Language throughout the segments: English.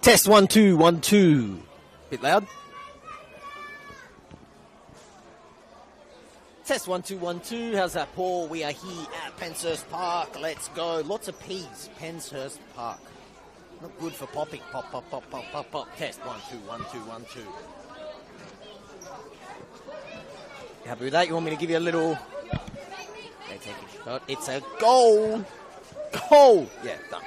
Test 1 2 1 2. Bit loud. Test 1 2 1 2. How's that, Paul? We are here at Penshurst Park. Let's go. Lots of P's. Penshurst Park. Not good for popping. Pop, pop, pop, pop, pop, pop. Test 1 2 1 2 1 2. You happy with that? You want me to give you a little? They take a shot. It's a goal. Goal. Yeah, done.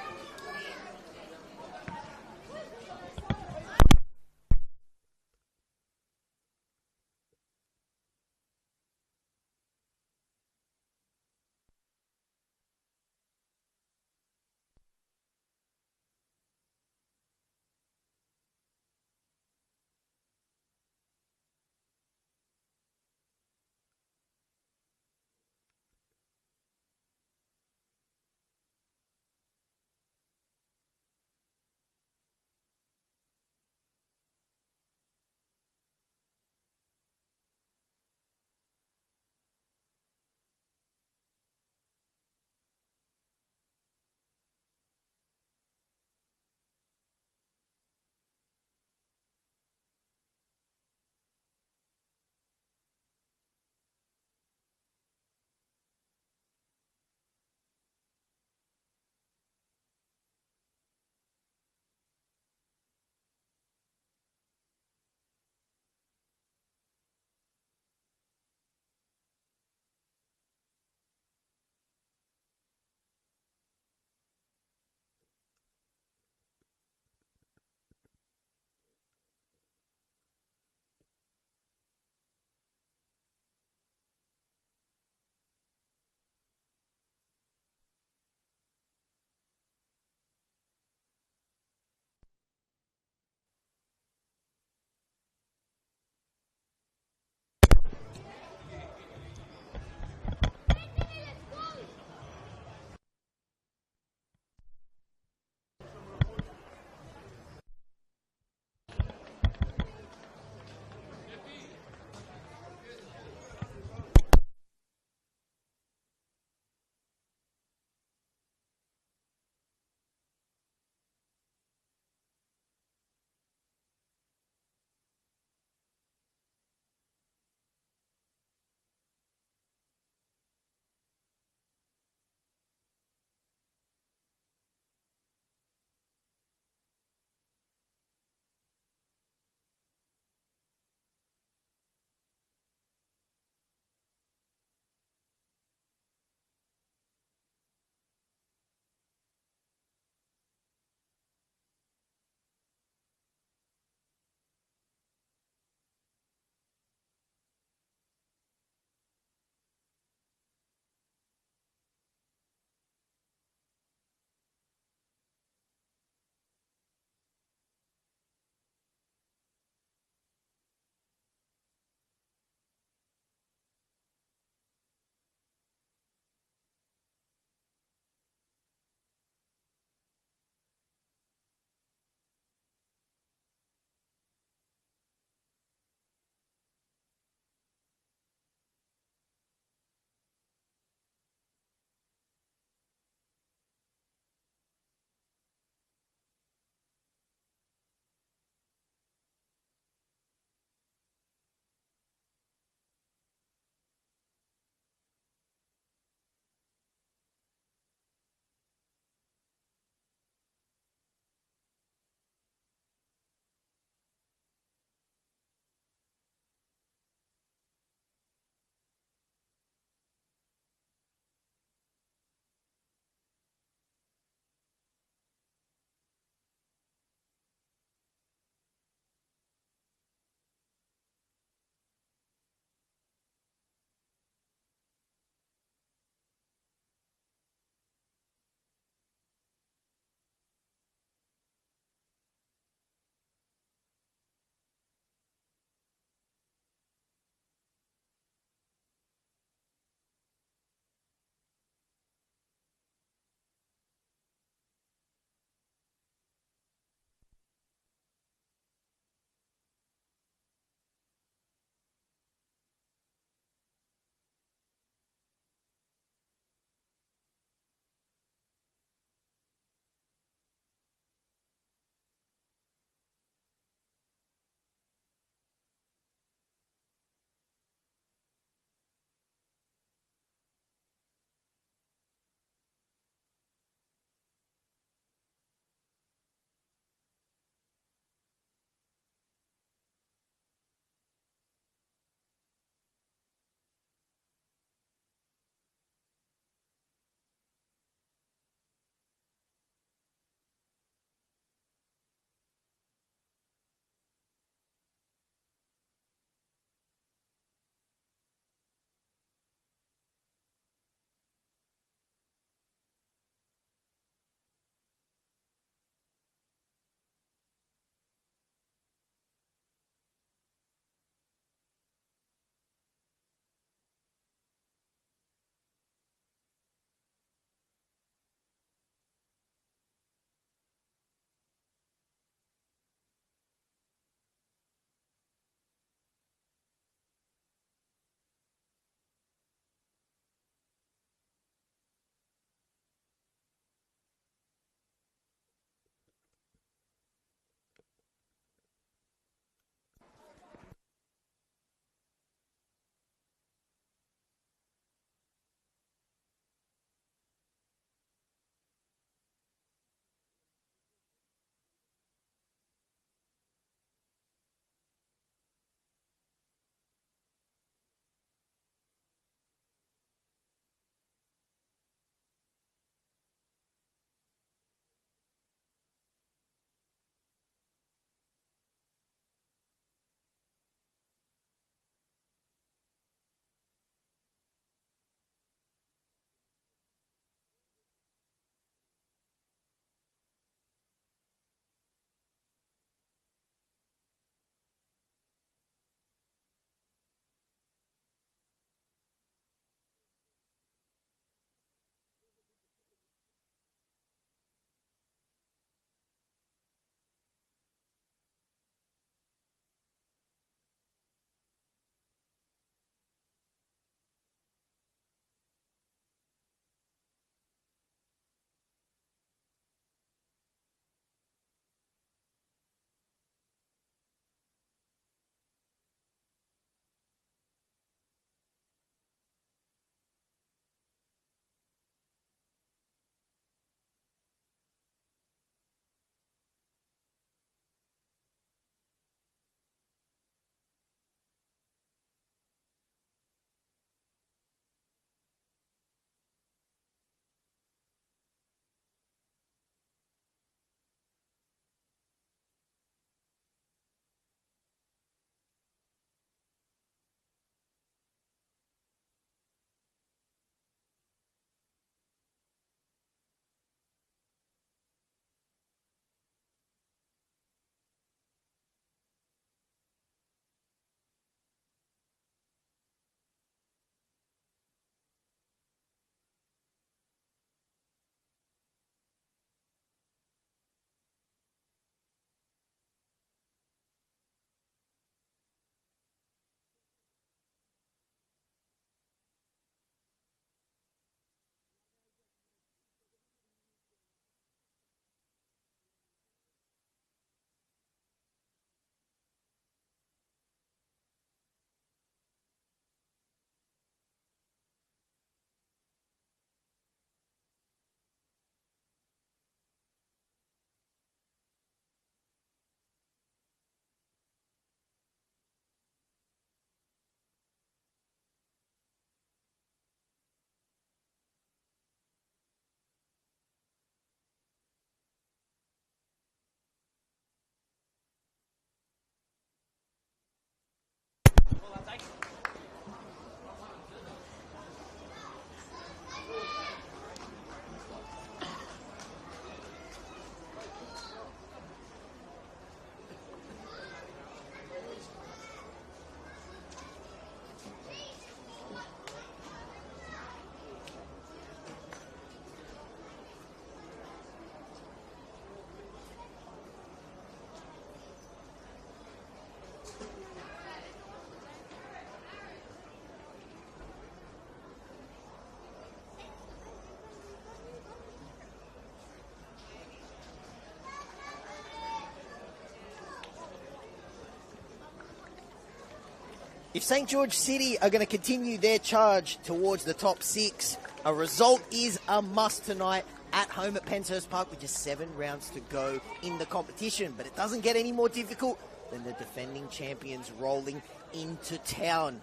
If St. George City are going to continue their charge towards the top 6, a result is a must tonight at home at Penshurst Park with just 7 rounds to go in the competition. But it doesn't get any more difficult than the defending champions rolling into town.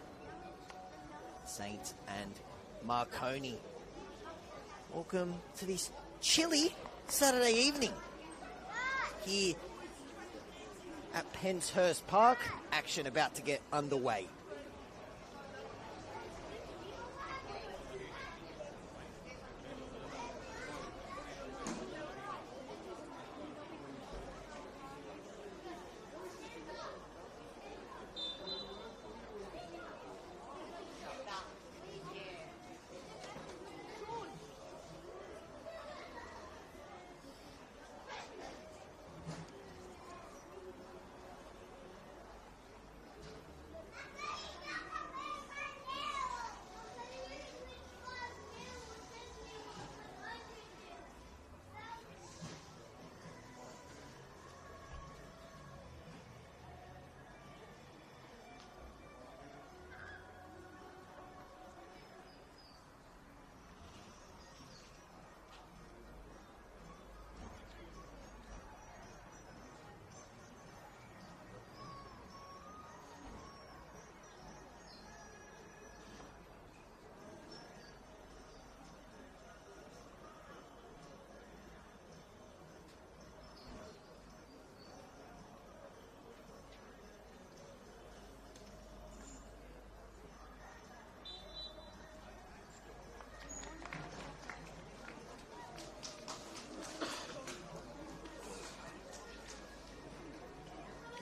Saints and Marconi. Welcome to this chilly Saturday evening here at Penshurst Park. Action about to get underway.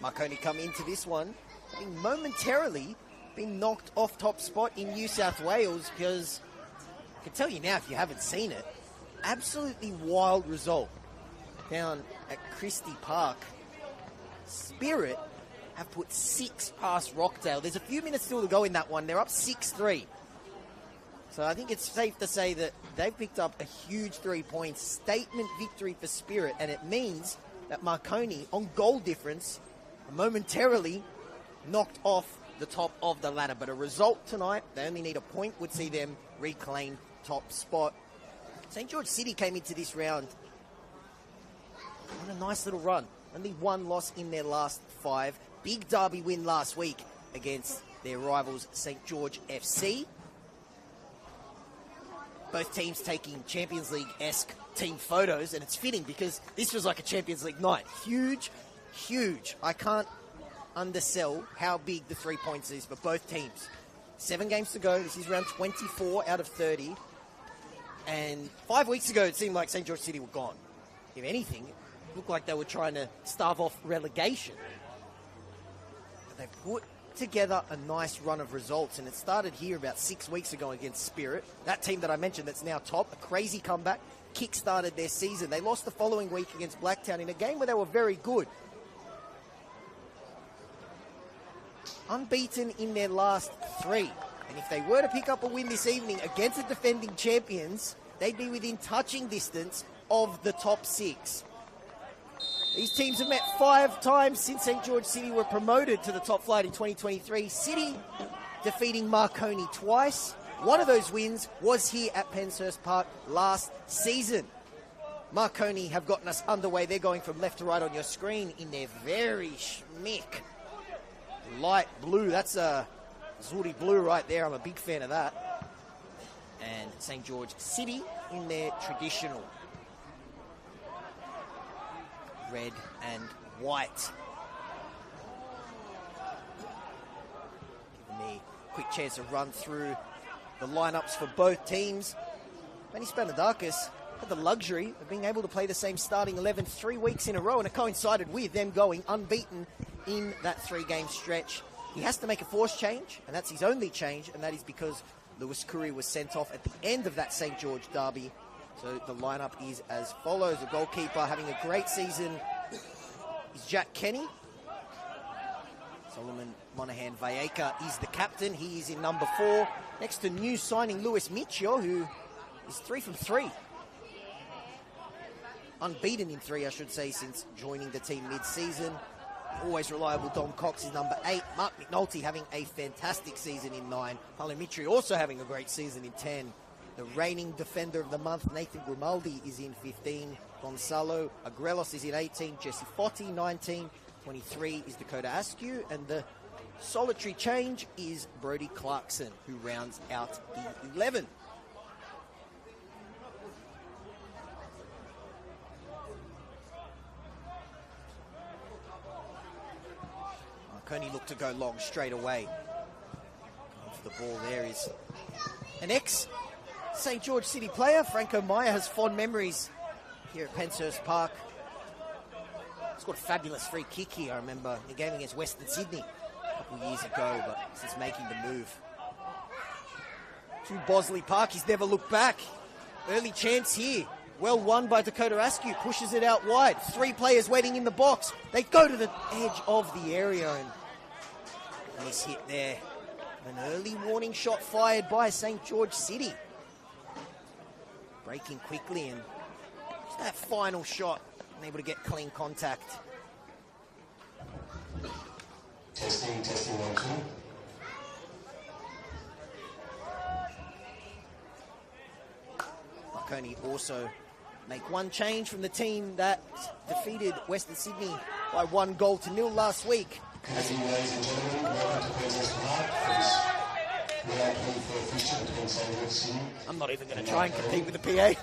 Marconi come into this one, having momentarily been knocked off top spot in New South Wales, because I can tell you now, if you haven't seen it, absolutely wild result down at Christie Park. Spirit have put 6 past Rockdale. There's a few minutes still to go in that one. They're up 6-3. So I think it's safe to say that they've picked up a huge 3 points. Statement victory for Spirit, and it means that Marconi, on goal difference, momentarily knocked off the top of the ladder. But a result tonight, they only need a point, would see them reclaim top spot. St. George City came into this round on a nice little run. Only 1 loss in their last 5. Big derby win last week against their rivals St. George FC. Both teams taking Champions League-esque team photos, and it's fitting because this was like a Champions League night. Huge. I can't undersell how big the 3 points is for both teams. 7 games to go. This is round 24 out of 30. And 5 weeks ago, it seemed like St. George City were gone. If anything, it looked like they were trying to starve off relegation. But they put together a nice run of results, and it started here about 6 weeks ago against Spirit. That team that I mentioned that's now top, a crazy comeback, kick-started their season. They lost the following week against Blacktown in a game where they were very good. Unbeaten in their last 3. And if they were to pick up a win this evening against the defending champions, they'd be within touching distance of the top 6. These teams have met 5 times since St. George City were promoted to the top flight in 2023. City defeating Marconi twice. One of those wins was here at Penshurst Park last season. Marconi have gotten us underway. They're going from left to right on your screen in their very schmick light blue. That's a Zuri blue right there. I'm a big fan of that. And St. George City in their traditional red and white. Giving me a quick chance to run through the lineups for both teams. Manny Spanadakis had the luxury of being able to play the same starting 11 3 weeks in a row, and it coincided with them going unbeaten in that 3-game stretch. He has to make a forced change, and that's his only change, and that is because Lewis Curry was sent off at the end of that St. George derby. So the lineup is as follows. The goalkeeper having a great season is Jack Kenny. Solomon Monahan Valleca is the captain. He is in number 4. Next to new signing Luis Michio, who is 3 from 3. Unbeaten in 3, I should say, since joining the team mid-season. Always reliable Dom Cox is number 8. Mark McNulty having a fantastic season in 9. Palomitri also having a great season in 10. The reigning defender of the month, Nathan Grimaldi, is in 15. Gonzalo Agrelos is in 18. Jesse Foti, 19. 23 is Dakota Askew. And the solitary change is Brody Clarkson, who rounds out the 11. Marconi looked to go long straight away. Off the ball there is an ex-St. George City player. Franco Maya has fond memories here at Penshurst Park. He's got a fabulous free kick here, I remember, in the game against Western Sydney a couple of years ago, but since making the move to Bosley Park, he's never looked back. Early chance here. Well won by Dakota Askew, pushes it out wide. 3 players waiting in the box. They go to the edge of the area and miss hit there. An early warning shot fired by St. George City. Breaking quickly and just that final shot, unable to get clean contact. Testing 1, 2. Marconi also make one change from the team that defeated Western Sydney by 1-0 last week. Ladies and gentlemen, welcome to Penshurst Park. We are playing for a fixture between St. George City. I'm not even going to try and compete with the PA.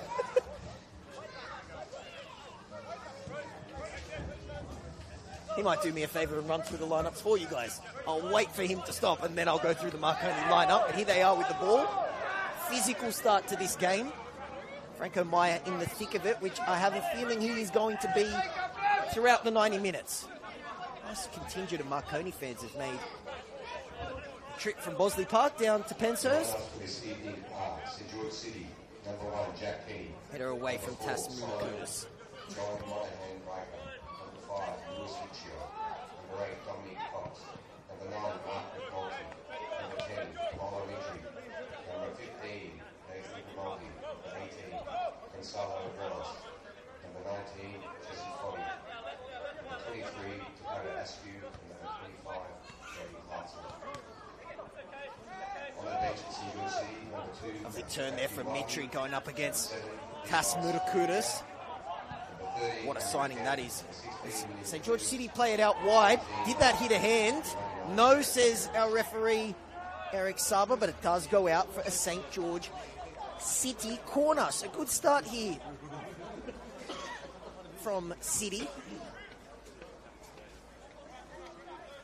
He might do me a favour and run through the lineups for you guys. I'll wait for him to stop and then I'll go through the Marconi lineup. And here they are with the ball. Physical start to this game. Franco Maya in the thick of it, which I have a feeling he is going to be throughout the 90 minutes. Nice contingent of Marconi fans have made a trip from Bosley Park down to Penshurst. This evening are St. George City, number 1, Jack Penny. Header away from Tasman Curtis. John Monahan Riker, number 5, Lewis Riccio, number 8, Dominic Cox, number 9, Mark McNulty, number 10, Polo Mitri, number 15, Nathan Grimaldi, number 18, Gonzalo Agrelos, number 19, Jesse Foti, number 23, Dakota Askew, and number 25, Brody Clarkson. On the bench at St. George City, number 2. Lovely turn there from Mitri going up against Tasman Curtis. What a signing that is. St. George City play it out wide. Did that hit a hand? No, says our referee, Eric Saba, but it does go out for a St. George City corner. So good start here from City.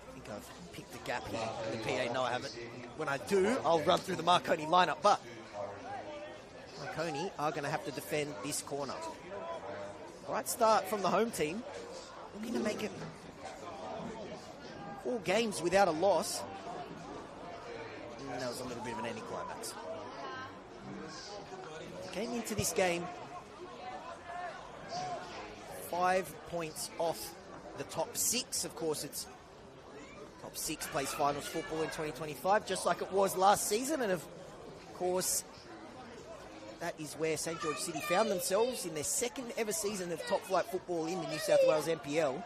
I think I've picked the gap here in the PA. No, I haven't. When I do, I'll run through the Marconi lineup, but Marconi are going to have to defend this corner. Right start from the home team. Looking to make it 4 games without a loss. And that was a little bit of an anticlimax. Came into this game 5 points off the top 6. Of course, it's top 6 plays finals football in 2025, just like it was last season. And of course, that is where St. George City found themselves in their 2nd ever season of top flight football in the New South Wales NPL.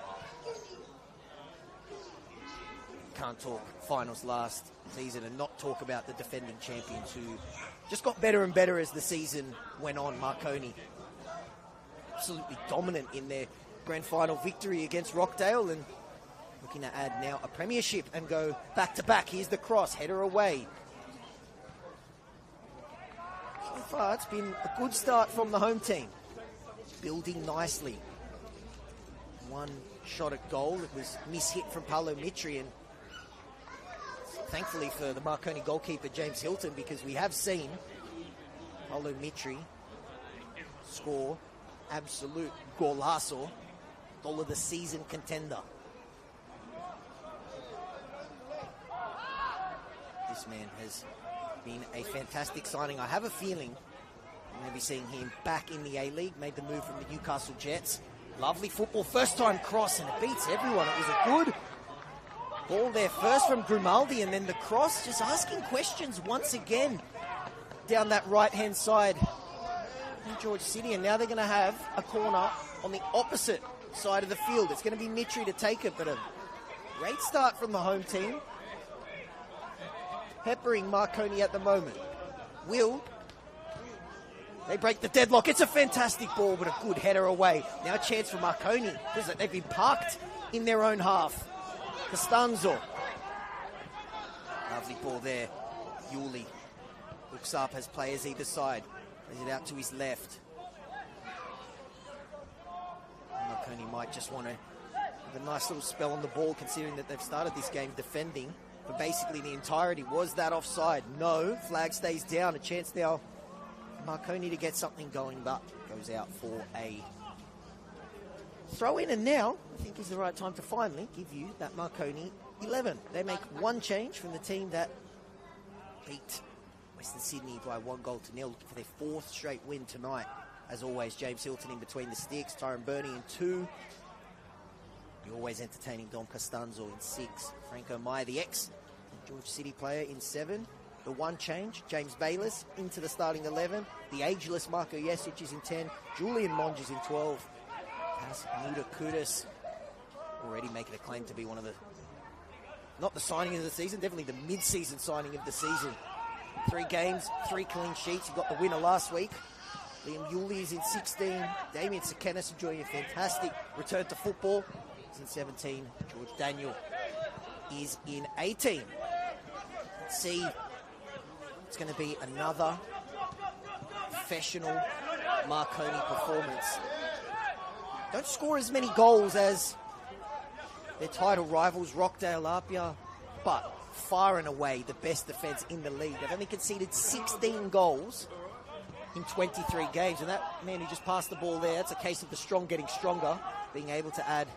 Can't talk finals last season and not talk about the defending champions who just got better and better as the season went on. Marconi absolutely dominant in their grand final victory against Rockdale and looking to add now a premiership and go back-to-back. Here's the cross, header away. So far, it's been a good start from the home team. Building nicely. 1 shot at goal. It was mishit from Paolo Mitri, and thankfully for the Marconi goalkeeper, James Hilton, because we have seen Paolo Mitri score absolute golazo, goal of the season contender. This man has been a fantastic signing. I have a feeling I'm going to be seeing him back in the A-League. Made the move from the Newcastle Jets. Lovely football, first time cross, and it beats everyone. It was a good ball there first from Grimaldi, and then the cross, just asking questions once again down that right-hand side in George City, and now they're going to have a corner on the opposite side of the field. It's going to be Mitri to take it, but a Great start from the home team. Peppering Marconi at the moment. They break the deadlock. It's a fantastic ball, but a good header away. Now a chance for Marconi. They've been parked in their own half. Costanzo. Lovely ball there. Yuli looks up, has players either side. Plays it out to his left. Marconi might just want to have a nice little spell on the ball, considering that they've started this game defending. But basically the entirety. Was that offside? No. Flag stays down. A chance now for Marconi to get something going, but goes out for a throw in. And now I think is the right time to finally give you that Marconi 11. They make one change from the team that beat Western Sydney by 1-0, looking for their 4th straight win tonight. As always, James Hilton in between the sticks, Tyron Burney in 2. The always entertaining Dom Costanzo in 6. Franco Meyer, the ex-George City player, in 7. The one change, James Bayless into the starting 11. The ageless Marco Jesic is in 10. Julian Monge is in 12. Muda Kudus already making a claim to be one of the, not the signing of the season, definitely the mid-season signing of the season. 3 games, 3 clean sheets. He got the winner last week. Liam Yuli is in 16. Damien Sekenis enjoying a fantastic return to football. He's in 17. George Daniel is in 18. Let's see. It's going to be another professional Marconi performance. Don't score as many goals as their title rivals, Rockdale, Apia, but far and away the best defence in the league. They've only conceded 16 goals in 23 games, and that man who just passed the ball there, it's a case of the strong getting stronger, being able to add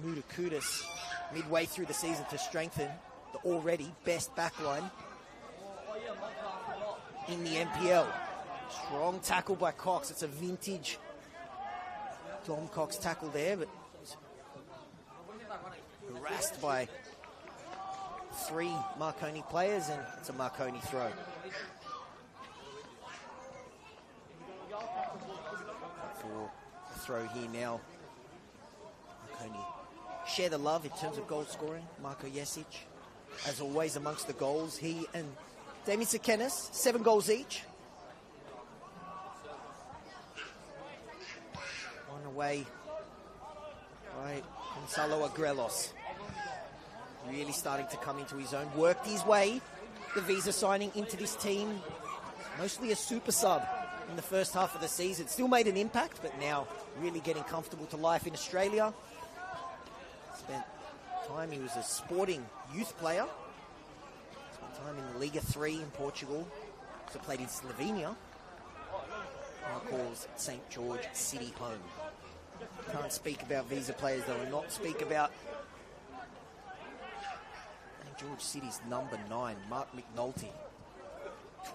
Muda Kudus midway through the season to strengthen the already best backline in the NPL. Strong tackle by Cox. It's a vintage Dom Cox tackle there, but harassed by 3 Marconi players, and it's a Marconi throw. For the throw here now. Marconi share the love in terms of goal scoring. Marco Jesic, as always, amongst the goals. He and Damien Sekenis, 7 goals each. One away by Gonzalo Agrelos. Really starting to come into his own. Worked his way, the visa signing, into this team. Mostly a super sub in the first half of the season. Still made an impact, but now really getting comfortable to life in Australia. Spent time, he was a Sporting youth player. Spent time in Liga 3 in Portugal. Also played in Slovenia. Now calls St. George City home. Can't speak about visa players though, and not speak about St. George City's number 9, Mark McNulty.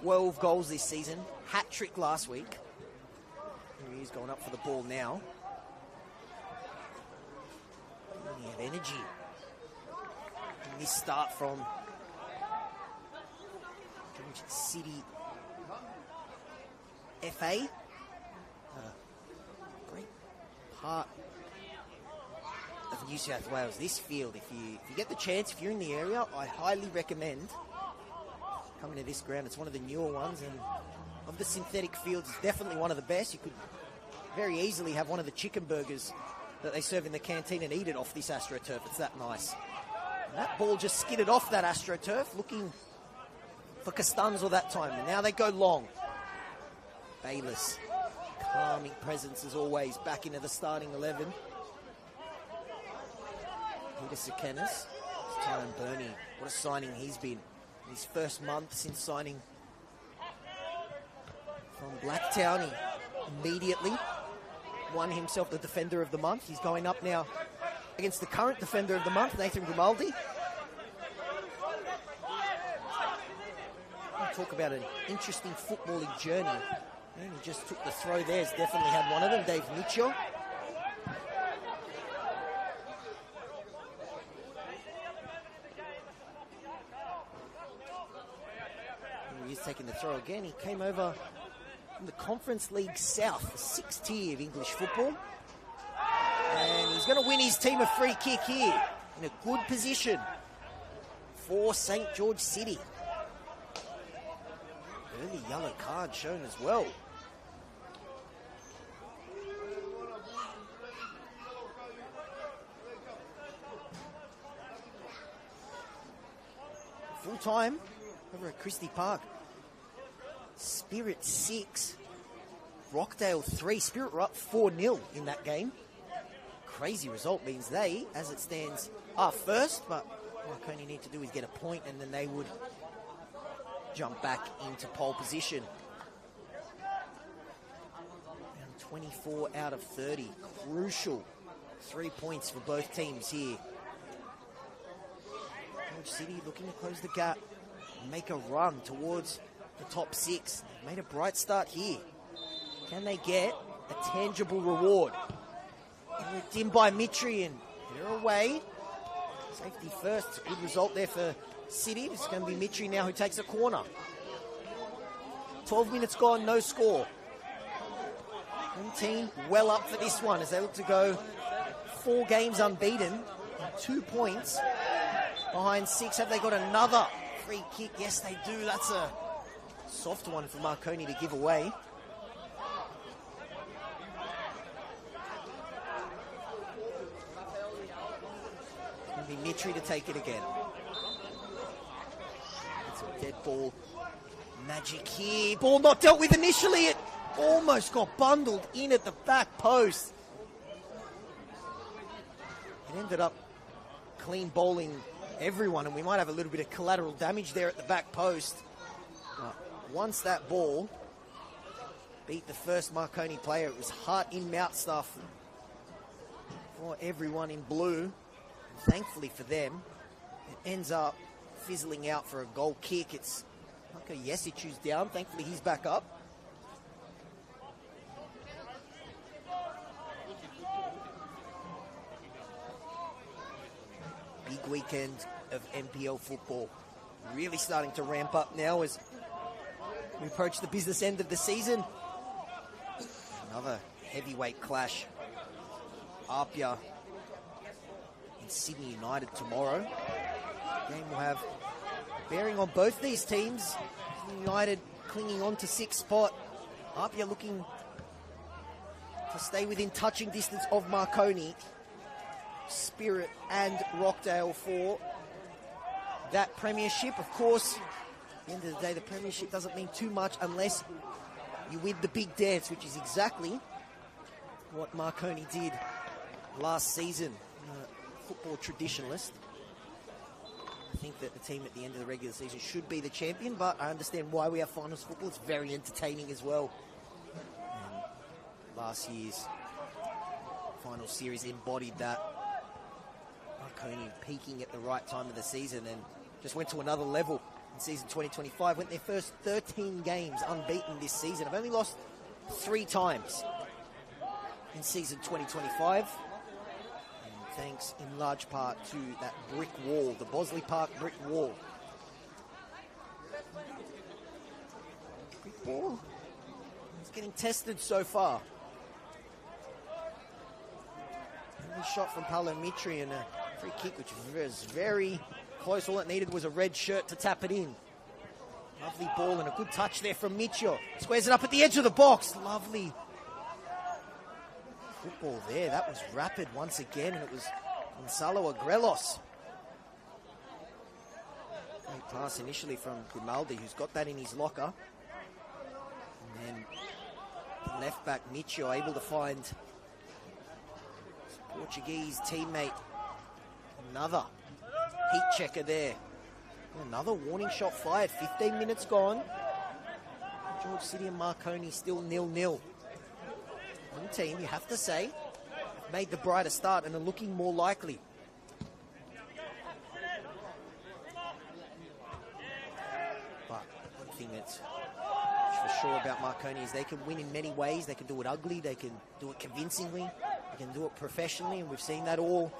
12 goals this season, hat-trick last week. Here he is going up for the ball now. He had energy in this start from George City FA. Great part of New South Wales. This field, if you get the chance, if you're in the area, I highly recommend coming to this ground. It's one of the newer ones, and of the synthetic fields, it's definitely one of the best. You could very easily have one of the chicken burgers that they serve in the canteen and eat it off this AstroTurf. It's that nice. And that ball just skidded off that AstroTurf, looking for Costanzo that time. And now they go long. Bayless, calming presence as always, back into the starting 11. Peter Sekenis, Tyron Burney. What a signing he's been. His first month since signing from Blacktown, he immediately won himself the Defender of the Month. He's going up now against the current Defender of the Month, Nathan Grimaldi. We'll talk about an interesting footballing journey. And he just took the throw there. He's definitely had one of them, Dave Mitchell. He's taking the throw again. He came over from the Conference League South, the 6th tier of English football. And he's going to win his team a free kick here. in a good position for St. George City. Early yellow card shown as well. Full time over at Christie Park. Spirit 6, Rockdale 3. Spirit were up 4-0 in that game. Crazy result means they, as it stands, are first, but Marconi need to do is get a point and then they would jump back into pole position. And 24 out of 30. Crucial 3 points for both teams here. George City looking to close the gap, make a run towards the top 6. They've made a bright start here. Can they get a tangible reward? Ripped in by Mitri and they're away. Safety first. It's a good result there for City. It's going to be Mitri now who takes a corner. 12 minutes gone, no score. One team well up for this one as they look to go 4 games unbeaten and 2 points behind 6. Have they got another free kick? Yes, they do. That's a soft one for Marconi to give away. It's going to be Mitri to take it again. It's a dead ball. Magic here. Ball not dealt with initially. It almost got bundled in at the back post. It ended up clean bowling everyone, and we might have a little bit of collateral damage there at the back post. But once that ball beat the first Marconi player, it was heart in mouth stuff for everyone in blue. And thankfully for them, it ends up fizzling out for a goal kick. It's okay, yes, he chews down. Thankfully he's back up. Big weekend of NPL football. Really starting to ramp up now as we approach the business end of the season. Another heavyweight clash. Apia and Sydney United tomorrow. The game will have bearing on both these teams. Sydney United clinging on to 6th spot. Apia looking to stay within touching distance of Marconi, Spirit and Rockdale for that premiership. Of course, at the end of the day, the premiership doesn't mean too much unless you win the big dance, which is exactly what Marconi did last season. Football traditionalist. I think that the team at the end of the regular season should be the champion, but I understand why we have finals football. It's very entertaining as well. And last year's final series embodied that. Marconi peaking at the right time of the season and just went to another level in season 2025. Went their first 13 games unbeaten this season. I've only lost 3 times in season 2025. And thanks in large part to that brick wall, the Bosley Park brick wall. Brick wall. It's getting tested so far. Early shot from Paolo Mitri and a free kick which was very close. All it needed was a red shirt to tap it in. Lovely ball and a good touch there from Micho. Squares it up at the edge of the box. Lovely football there. That was rapid once again, and it was Gonzalo Agrelos. Great pass initially from Grimaldi, who's got that in his locker. And then the left back Micho able to find his Portuguese teammate. Another heat checker there. Another warning shot fired. 15 minutes gone. George City and Marconi still 0-0. One team, you have to say, made the brighter start and are looking more likely. But one thing that's for sure about Marconi is they can win in many ways. They can do it ugly. They can do it convincingly. They can do it professionally. And we've seen that all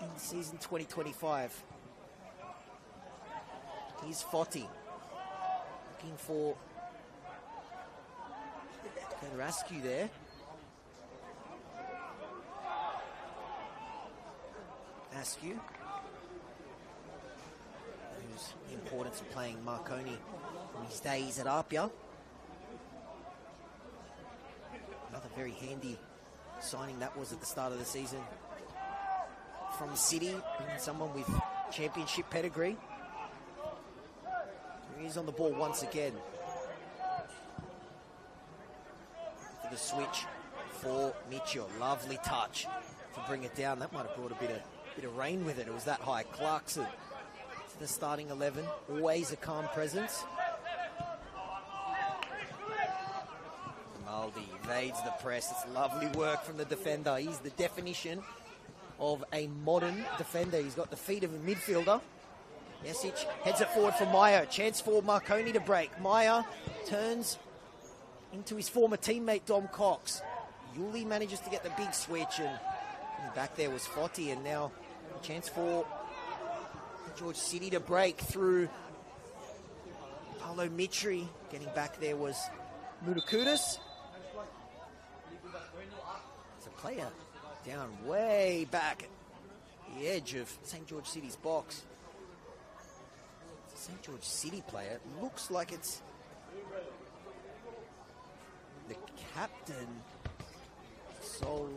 in season 2025. Here's Foti looking for a rescue there. Askew, who's the importance of playing Marconi from his days at Apia. Another very handy signing that was at the start of the season from City, bringing someone with championship pedigree. He's on the ball once again. For the switch for Mitchell. Lovely touch to bring it down. That might have brought a bit of rain with it. It was that high. Clarkson to the starting 11. Always a calm presence. Maldi evades the press. It's lovely work from the defender. He's the definition of a modern defender. He's got the feet of a midfielder. Jesic heads it forward for Meyer. Chance for Marconi to break. Meyer turns into his former teammate Dom Cox. Yuli manages to get the big switch, and back there was Foti, and now a chance for George City to break through Paulo Mitri. Getting back there was Mutakutis. It's a player down way back at the edge of St. George City's box. It's a St. George City player. It looks like it's the captain, Sol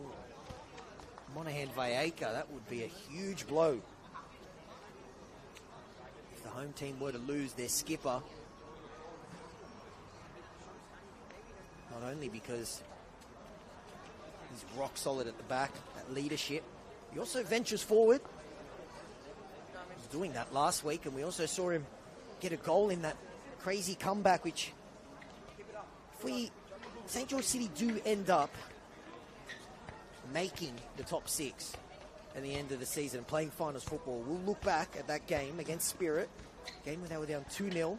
Monahan Valleca. That would be a huge blow if the home team were to lose their skipper. Not only because he's rock solid at the back, that leadership, he also ventures forward. He was doing that last week, and we also saw him get a goal in that crazy comeback, which, if St. George City do end up making the top 6 at the end of the season, playing finals football, we'll look back at that game against Spirit, game where they were down 2-0.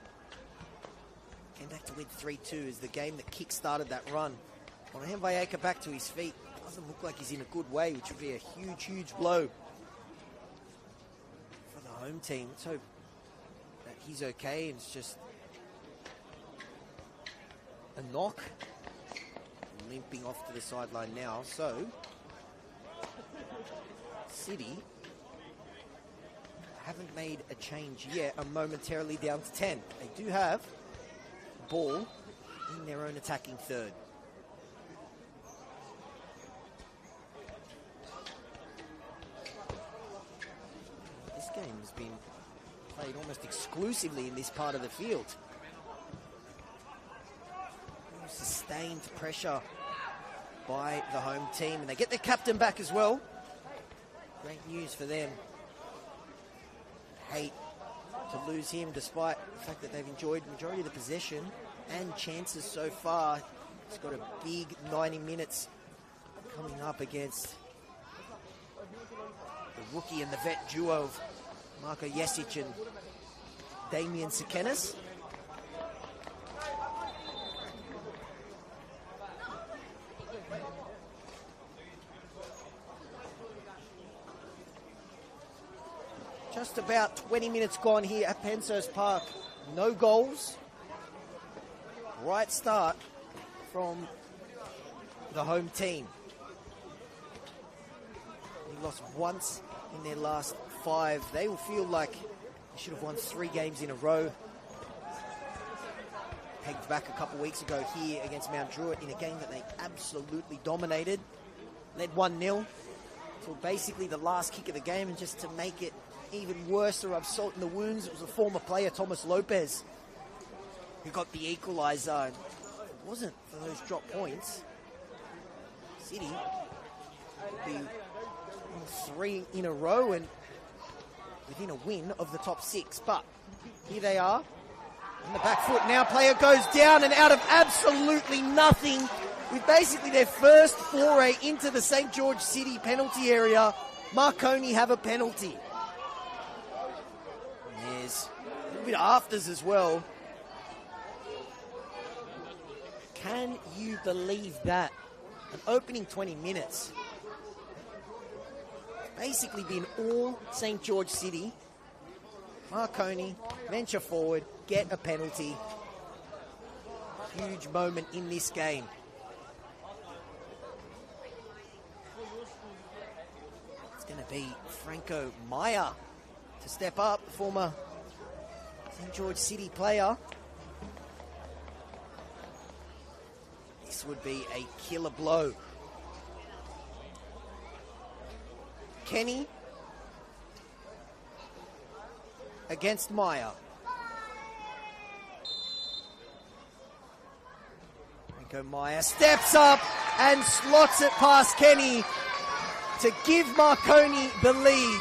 Came back to win 3-2 is the game that kick-started that run. Monahan Valleca back to his feet. Doesn't look like he's in a good way, which would be a huge, huge blow for the home team. Let's hope that he's okay, and it's just a knock. Limping off to the sideline now. So, City haven't made a change yet, are momentarily down to 10. They do have ball in their own attacking third. This game has been played almost exclusively in this part of the field. Sustained pressure by the home team, and they get their captain back as well. Great news for them. Hate to lose him, despite the fact that they've enjoyed majority of the possession and chances so far. He's got a big 90 minutes coming up against the rookie and the vet duo of Marko Jesic and Damian Sekenis. Just about 20 minutes gone here at Penshurst Park. No goals. Right start from the home team. They lost once in their last 5. They will feel like they should have won 3 games in a row. Pegged back a couple weeks ago here against Mount Druitt in a game that they absolutely dominated. Led 1-0 till basically the last kick of the game, and just to make it even worse or rub salt in the wounds, it was a former player, Thomas Lopez, who got the equaliser. If it wasn't for those drop points, City would be on 3 in a row and within a win of the top 6. But here they are on the back foot now. Player goes down, and out of absolutely nothing, with basically their first foray into the St. George City penalty area, Marconi have a penalty. There's a little bit of afters as well. Can you believe that? An opening 20 minutes. Basically been all St. George City. Marconi, venture forward, get a penalty. Huge moment in this game. going to be Franco Meyer to step up, the former St. George City player. This would be a killer blow. Kenny against Meyer. Franco Meyer steps up and slots it past Kenny to give Marconi the lead.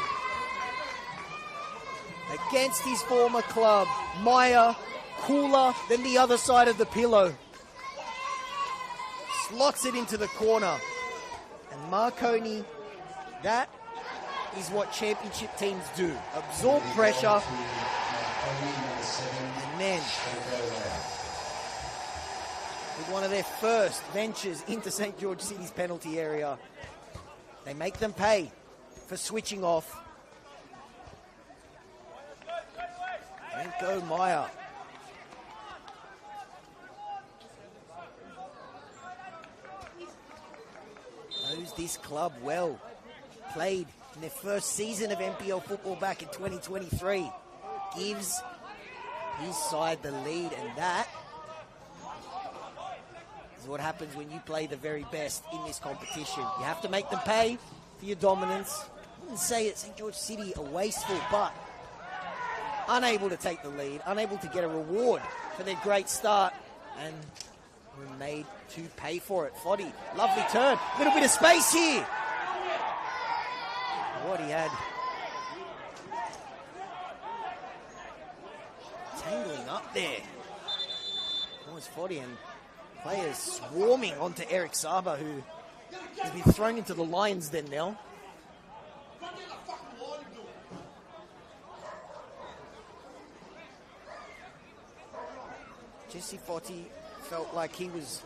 Against his former club, Meyer cooler than the other side of the pillow. Slots it into the corner. And Marconi, that is what championship teams do. Absorb pressure. And then, with one of their first ventures into St. George City's penalty area, they make them pay for switching off. Franco Meyer. Knows this club well. Played in their first season of NPL football back in 2023. Gives his side the lead, and that is what happens when you play the very best in this competition. You have to make them pay for your dominance. I wouldn't say it, St. George City are wasteful, but unable to take the lead, unable to get a reward for their great start, and were made to pay for it. Foddy, lovely turn, little bit of space here. What he had. Tangling up there. Was Foddy, and players swarming onto Eric Saba, who has been thrown into the Lions den now. Jesse Foddy felt like he was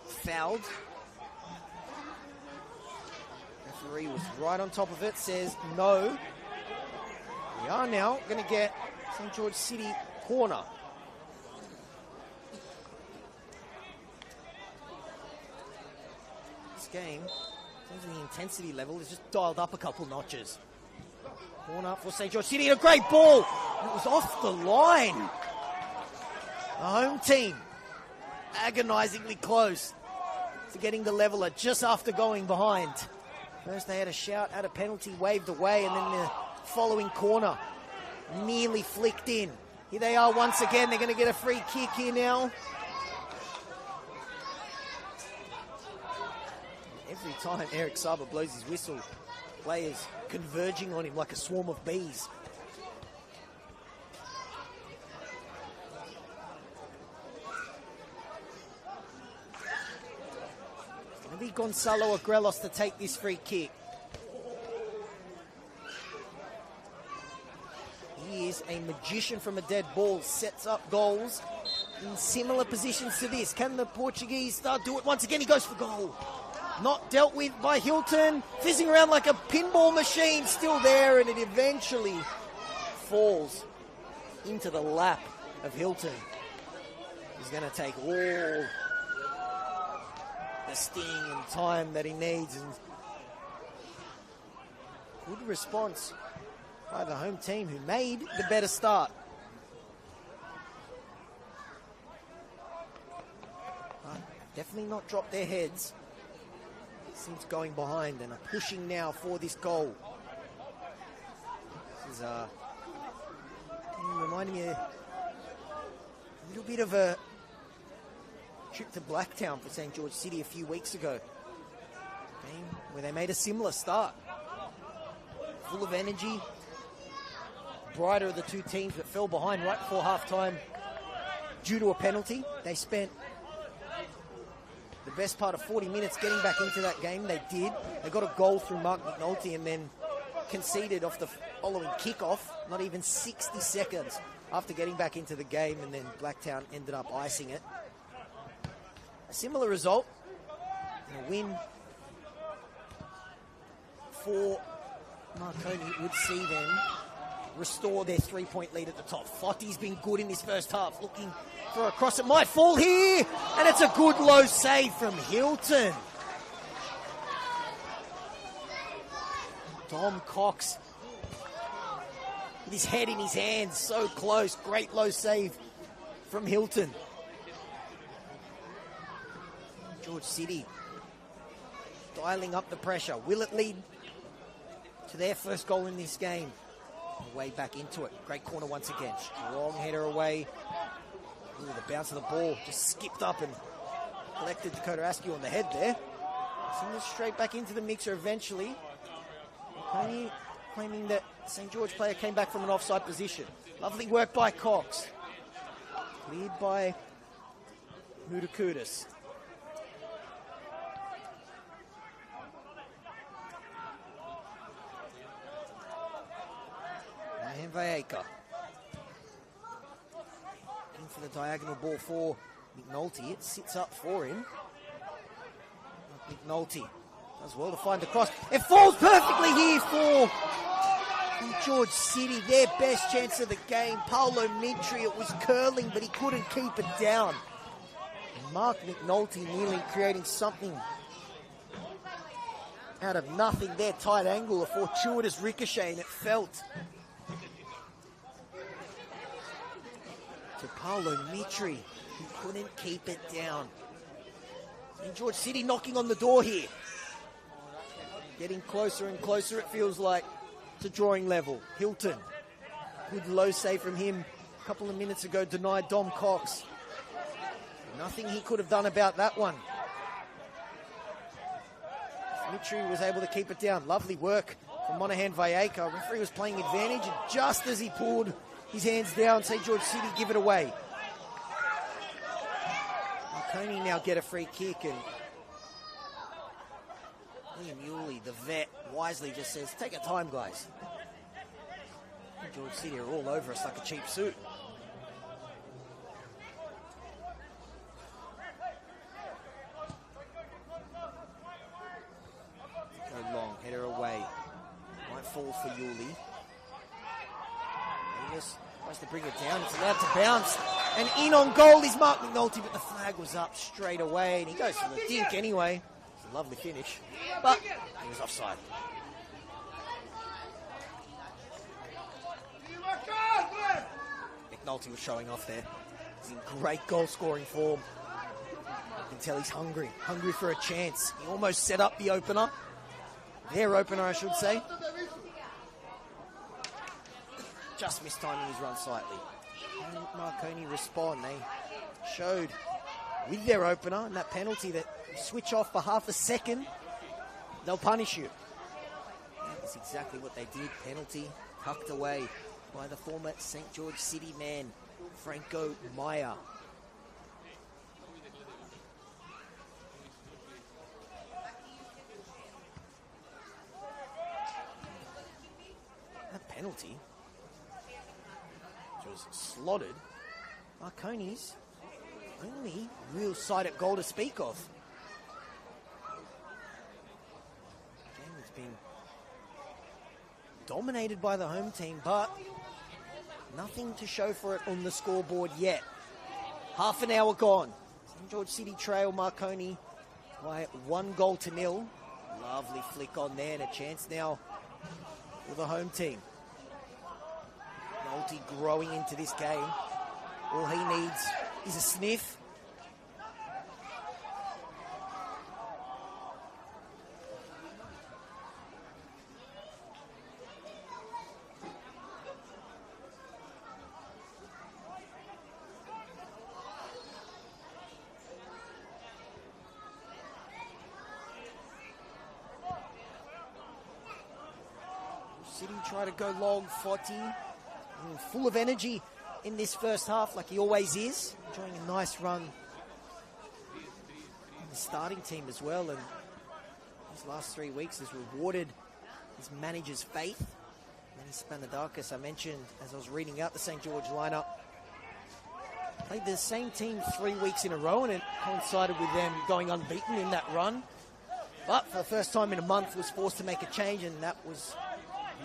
fouled. Referee was right on top of it, says no. We are now going to get St. George City corner. This game, in terms of the intensity level, is just dialed up a couple notches. Corner for St. George City, a great ball. It was off the line. The home team agonizingly close to getting the leveler just after going behind. First they had a shout at a penalty waved away, and then the following corner nearly flicked in. Here they are once again. They're going to get a free kick here now. Every time Eric Saba blows his whistle, players converging on him like a swarm of bees. It's going to be Gonzalo Agrelos to take this free kick. He is a magician from a dead ball, sets up goals in similar positions to this. Can the Portuguese start do it once again? He goes for goal. Not dealt with by Hilton, fizzing around like a pinball machine, still there, and it eventually falls into the lap of Hilton. He's going to take all the sting and time that he needs, and good response by the home team, who made the better start. But definitely not dropped their heads since going behind, and are pushing now for this goal. This is reminding me a little bit of a trip to Blacktown for St. George City a few weeks ago. A game where they made a similar start. Full of energy. Brighter of the two teams, but fell behind right before halftime due to a penalty. They spent the best part of 40 minutes getting back into that game. They did. They got a goal through Mark McNulty and then conceded off the following kickoff, not even 60 seconds after getting back into the game, and then Blacktown ended up icing it. A similar result, and a win for Marconi would see them restore their 3-point lead at the top. Fotty's been good in this first half, looking for a cross. It might fall here, and it's a good low save from Hilton. Dom Cox with his head in his hands, so close. Great low save from Hilton. George City dialing up the pressure. Will it lead to their first goal in this game? Way back into it. Great corner once again. Strong header away. Ooh, the bounce of the ball just skipped up and collected Dakota Askew on the head there. Send it straight back into the mixer eventually. Marconi claiming that St. George player came back from an offside position. Lovely work by Cox. Cleared by Mudakudis. Vaeka. Looking for the diagonal ball for McNulty. It sits up for him. McNulty does well to find the cross. It falls perfectly here for George City. Their best chance of the game. Paolo Mitri, it was curling, but he couldn't keep it down. Mark McNulty nearly creating something out of nothing there. Tight angle, a fortuitous ricochet, and it felt to Paolo Mitri, who couldn't keep it down. And George City knocking on the door here. Getting closer and closer, it feels like, to drawing level. Hilton, good low save from him a couple of minutes ago, denied Dom Cox. Nothing he could have done about that one. Mitri was able to keep it down. Lovely work from Monahan Valleca. Referee was playing advantage, and just as he pulled his hands down, St. George City give it away. Marconi now get a free kick, and William Yulee, the vet, wisely just says, take your time, guys. St. George City are all over us like a cheap suit. Go long, header away. Might fall for Yulee. Tries to bring it down. It's allowed to bounce. And in on goal is Mark McNulty, but the flag was up straight away. And he goes for the dink anyway. It's a lovely finish. But he was offside. McNulty was showing off there. He's in great goal-scoring form. You can tell he's hungry. Hungry for a chance. He almost set up the opener. Their opener, I should say. Just missed timing his run slightly. And Marconi respond. They showed with their opener and that penalty that you switch off for half a second, they'll punish you. That's exactly what they did. Penalty tucked away by the former St. George City man, Franco Meyer. That penalty was slotted. Marconi's only real sight at goal to speak of. Game has been dominated by the home team, but nothing to show for it on the scoreboard yet. Half an hour gone. St. George City trail Marconi by 1-0. Lovely flick on there, and a chance now for the home team. Multi growing into this game. All he needs is a sniff. City try to go long, Foti. Full of energy in this first half, like he always is. Enjoying a nice run in the starting team as well. And these last 3 weeks has rewarded his manager's faith. Manny Spanadakis, I mentioned as I was reading out the St. George lineup, played the same team 3 weeks in a row, and it coincided with them going unbeaten in that run. But for the first time in a month, was forced to make a change, and that was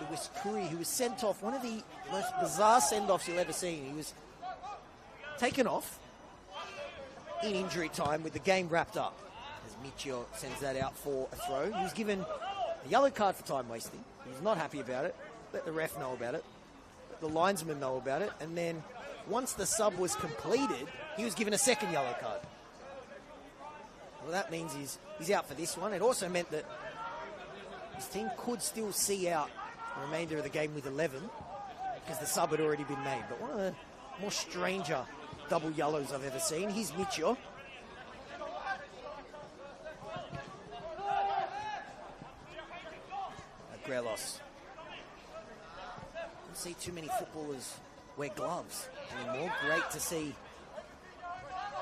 Lewis Curry, who was sent off. One of the most bizarre send-offs you'll ever see. He was taken off in injury time with the game wrapped up, as Michio sends that out for a throw. He was given A yellow card for time wasting. He's not happy about it. Let the ref know about it. Let the linesman know about it. And then once the sub was completed, he was given a second yellow card. Well, that means he's out for this one. It also meant that his team could still see out the remainder of the game with 11 because the sub had already been made. But one of the more stranger double yellows I've ever seen. Here's Mitchell. Grelos. Don't see too many footballers wear gloves anymore. Great to see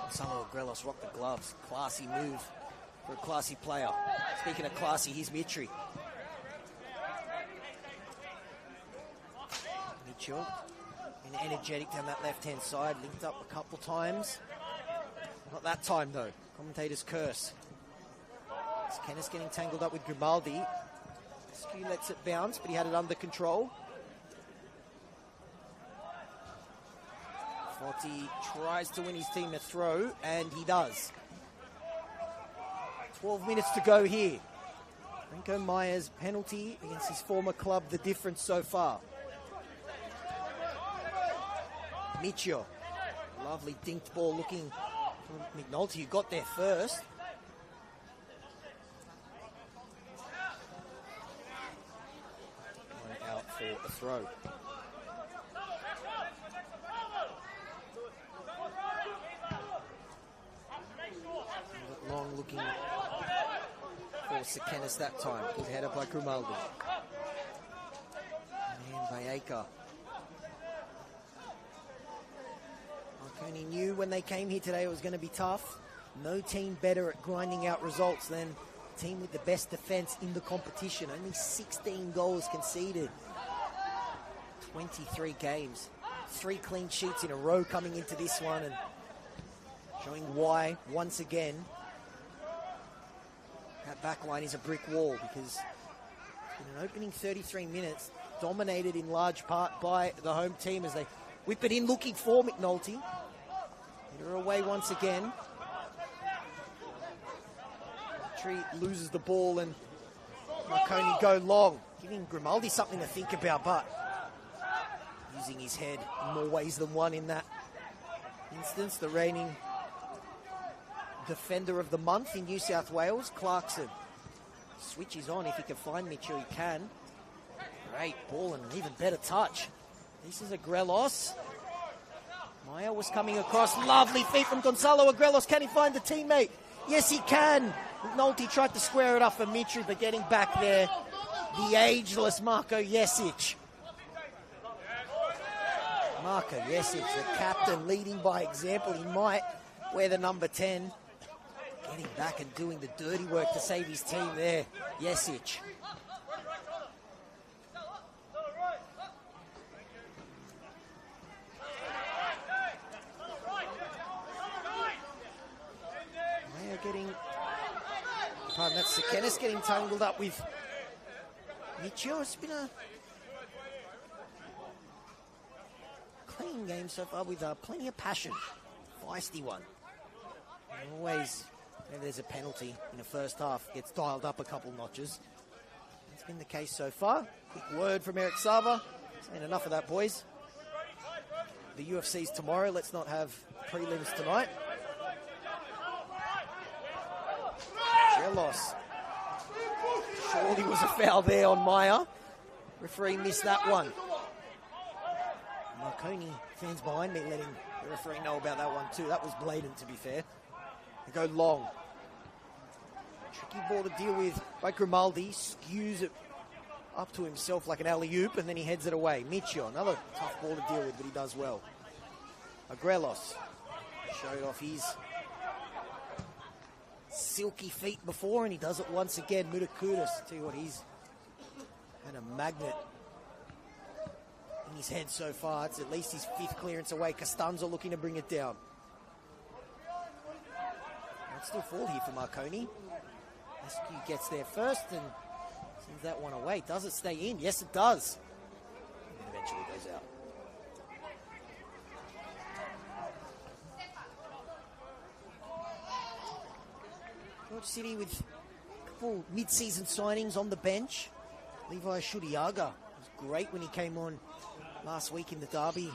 Gonzalo Grelos rock the gloves. Classy move for a classy player. Speaking of classy, here's Mitri. Mitchell, been energetic down that left-hand side, linked up a couple times. Not that time though. Commentator's curse. Kennis getting tangled up with Grimaldi. Skew lets it bounce, but he had it under control. Forty tries to win his team a throw, and he does. 12 minutes to go here. Franco Myers penalty against his former club, the difference so far. Michio, lovely dinked ball looking for McNulty, who got there first. Out for a throw. Long looking for Sekenis that time. Good header by Grimaldi. And Valleca. Marconi knew when they came here today it was going to be tough. No team better at grinding out results than the team with the best defense in the competition. Only 16 goals conceded. 23 games. 3 clean sheets in a row coming into this one, and showing why, once again, that back line is a brick wall, because in an opening 33 minutes, dominated in large part by the home team as they whip it in looking for McNulty. Hit her away once again. Tree loses the ball and Marconi go long, giving Grimaldi something to think about, but using his head in more ways than one in that instance. The reigning defender of the month in New South Wales, Clarkson, switches on. If he can find Mitchell, he can. Great ball and an even better touch. This is a Grelos. Maya was coming across. Lovely feet from Gonzalo Agrelos. Can he find the teammate? Yes, he can. Nolte tried to square it up for Mitri, but getting back there, the ageless Marko Jesic. Marko Jesic, the captain, leading by example. He might wear the number 10. Getting back and doing the dirty work to save his team there. Jesic. That's Sekenis getting tangled up with Mitchell. It's been a clean game so far with plenty of passion. Feisty one. And always, whenever there's a penalty in the first half, gets dialed up a couple notches. That's been the case so far. Quick word from Eric Sava. Saying enough of that, boys. The UFC's tomorrow. Let's not have prelims tonight. Gelos. Surely was a foul there on Maya. Referee missed that one. Marconi, fans behind me, letting the referee know about that one too. That was blatant, to be fair. They go long. Tricky ball to deal with by Grimaldi. Skews it up to himself like an alley-oop, and then he heads it away. Michio, another tough ball to deal with, but he does well. Agrelos showed off his silky feet before, and he does it once again. Mutakudas, tell you what, he's had a magnet in his head so far. It's at least his 5th clearance away. Costanzo looking to bring it down. It's still 4 here for Marconi. Eskew gets there first and sends that one away. Does it stay in? Yes, it does. And eventually goes out. George City with couple mid-season signings on the bench. Levi Shudiaga was great when he came on last week in the derby.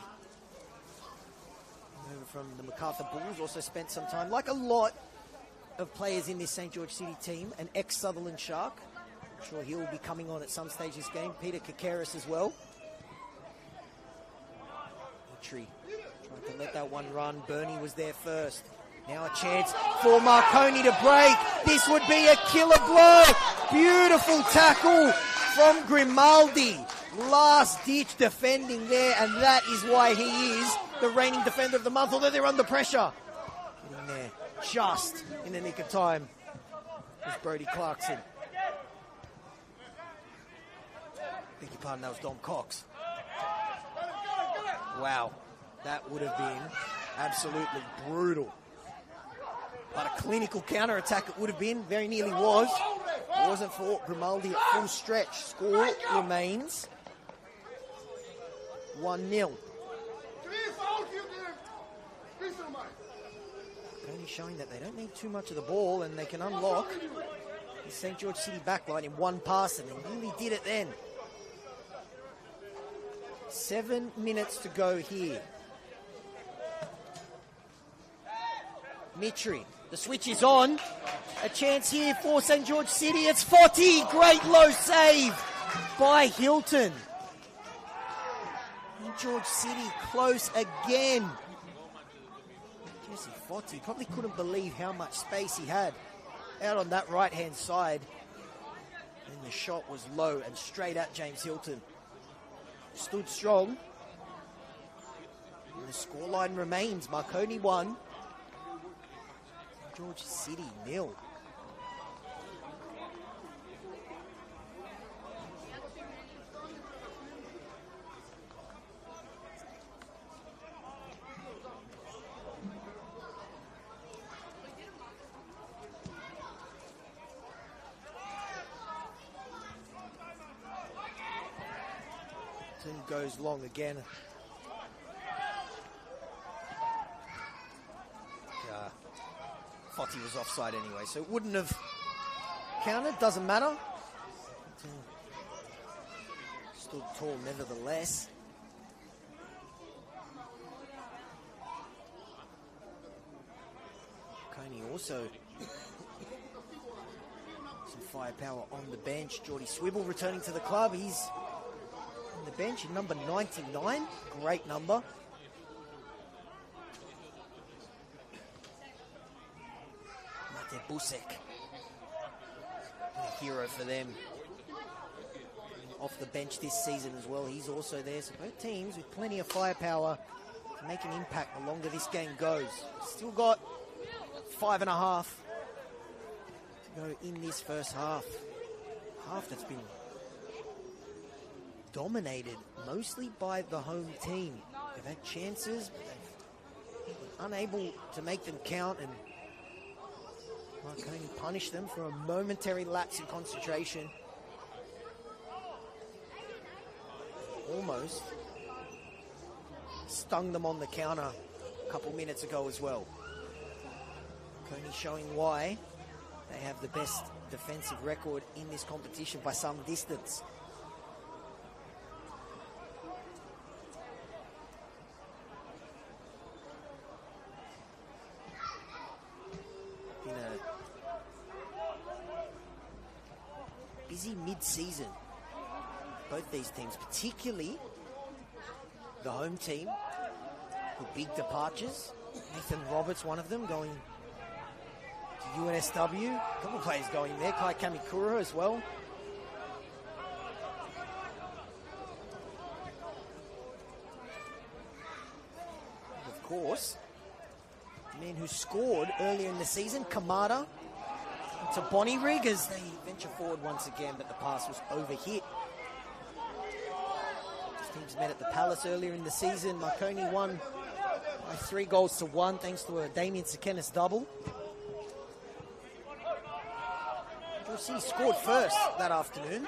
Over from the MacArthur Bulls, also spent some time, like a lot of players in this St. George City team, an ex-Sutherland Shark. I'm sure he'll be coming on at some stage this game. Peter Kakaris as well. Mitri tried to let that one run. Bernie was there first. Now a chance for Marconi to break. This would be a killer blow. Beautiful tackle from Grimaldi. Last-ditch defending there, and that is why he is the reigning defender of the month, although they're under pressure. Getting there just in the nick of time is Brody Clarkson. Beg your pardon, that was Dom Cox. Wow, that would have been absolutely brutal. But a clinical counter-attack it would have been, very nearly was. It wasn't for Grimaldi at full stretch. Score remains 1-0. Only showing that they don't need too much of the ball and they can unlock the St. George City backline in one pass, and they really did it then. 7 minutes to go here. Mitri, the switch is on. A chance here for St. George City. It's Foti. Great low save by Hilton. St. George City close again. Jesse Foti probably couldn't believe how much space he had out on that right-hand side. And the shot was low and straight at James Hilton. Stood strong. And the scoreline remains Marconi 1. George City 0. Goes long again. Foti was offside anyway, so it wouldn't have counted. Doesn't matter. Stood tall nevertheless. Coney also some firepower on the bench. Geordie Swibble returning to the club. He's on the bench in number 99. Great number. Mate Busek, a hero for them. Off the bench this season as well. He's also there. So both teams with plenty of firepower to make an impact the longer this game goes. Still got 5.5 to go in this first half. Half that's been dominated mostly by the home team. They've had chances, but they've been unable to make them count, and Marconi punished them for a momentary lapse in concentration. Almost stung them on the counter a couple minutes ago as well. Marconi showing why they have the best defensive record in this competition by some distance. Busy mid-season. Both these teams, particularly the home team, with big departures. Nathan Roberts, one of them, going to UNSW. A couple of players going there. Kai Kamikura as well. And of course, the man who scored earlier in the season, Kamada, to Bonnie Rig as they venture forward once again, but the pass was overhit. These teams met at the Palace earlier in the season. Marconi won by 3-1 thanks to a Damien Sekenis double. George City scored first that afternoon.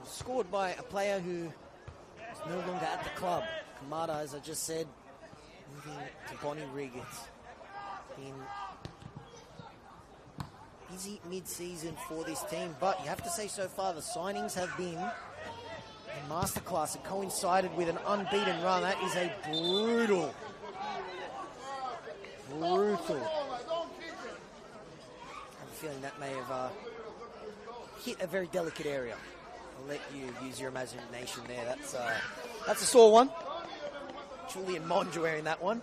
Scored by a player who is no longer at the club. Kamada, as I just said, moving to Bonnie Rig. Been busy mid-season for this team, but you have to say so far the signings have been a masterclass. It coincided with an unbeaten run. That is a brutal. I have a feeling that may have hit a very delicate area. I'll let you use your imagination there. That's a sore one. Julian Monge wearing that one.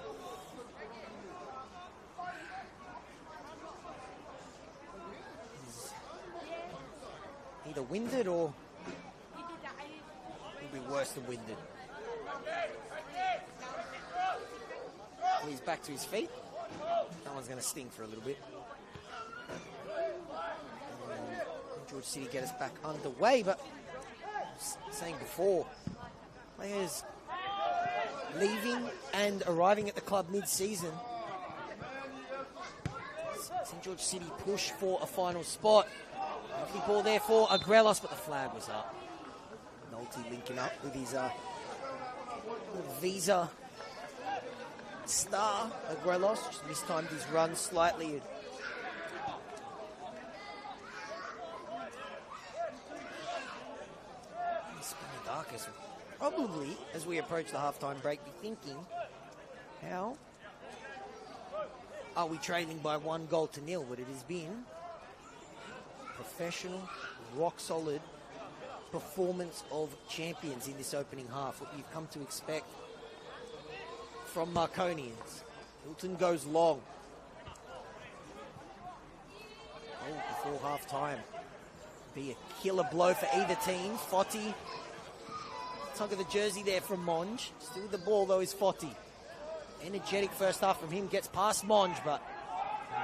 He's either winded or he'll be worse than winded. He's back to his feet. That one's going to sting for a little bit. George City get us back underway, but saying before, players leaving and arriving at the club mid-season. St. George City push for a final spot. Lovely ball there for Agrelos, but the flag was up. Nolte linking up with his Visa star. Agrelos just mistimed his run slightly. Darkest. Probably, as we approach the halftime break, be thinking, how are we trailing by 1-0? But it has been professional, rock-solid performance of champions in this opening half. What you've come to expect from Marconians. Hilton goes long. Before half-time. Be a killer blow for either team. Foti. Tug of the jersey there from Monge. Still with the ball, though, is Foti. Energetic first half from him. Gets past Monge, but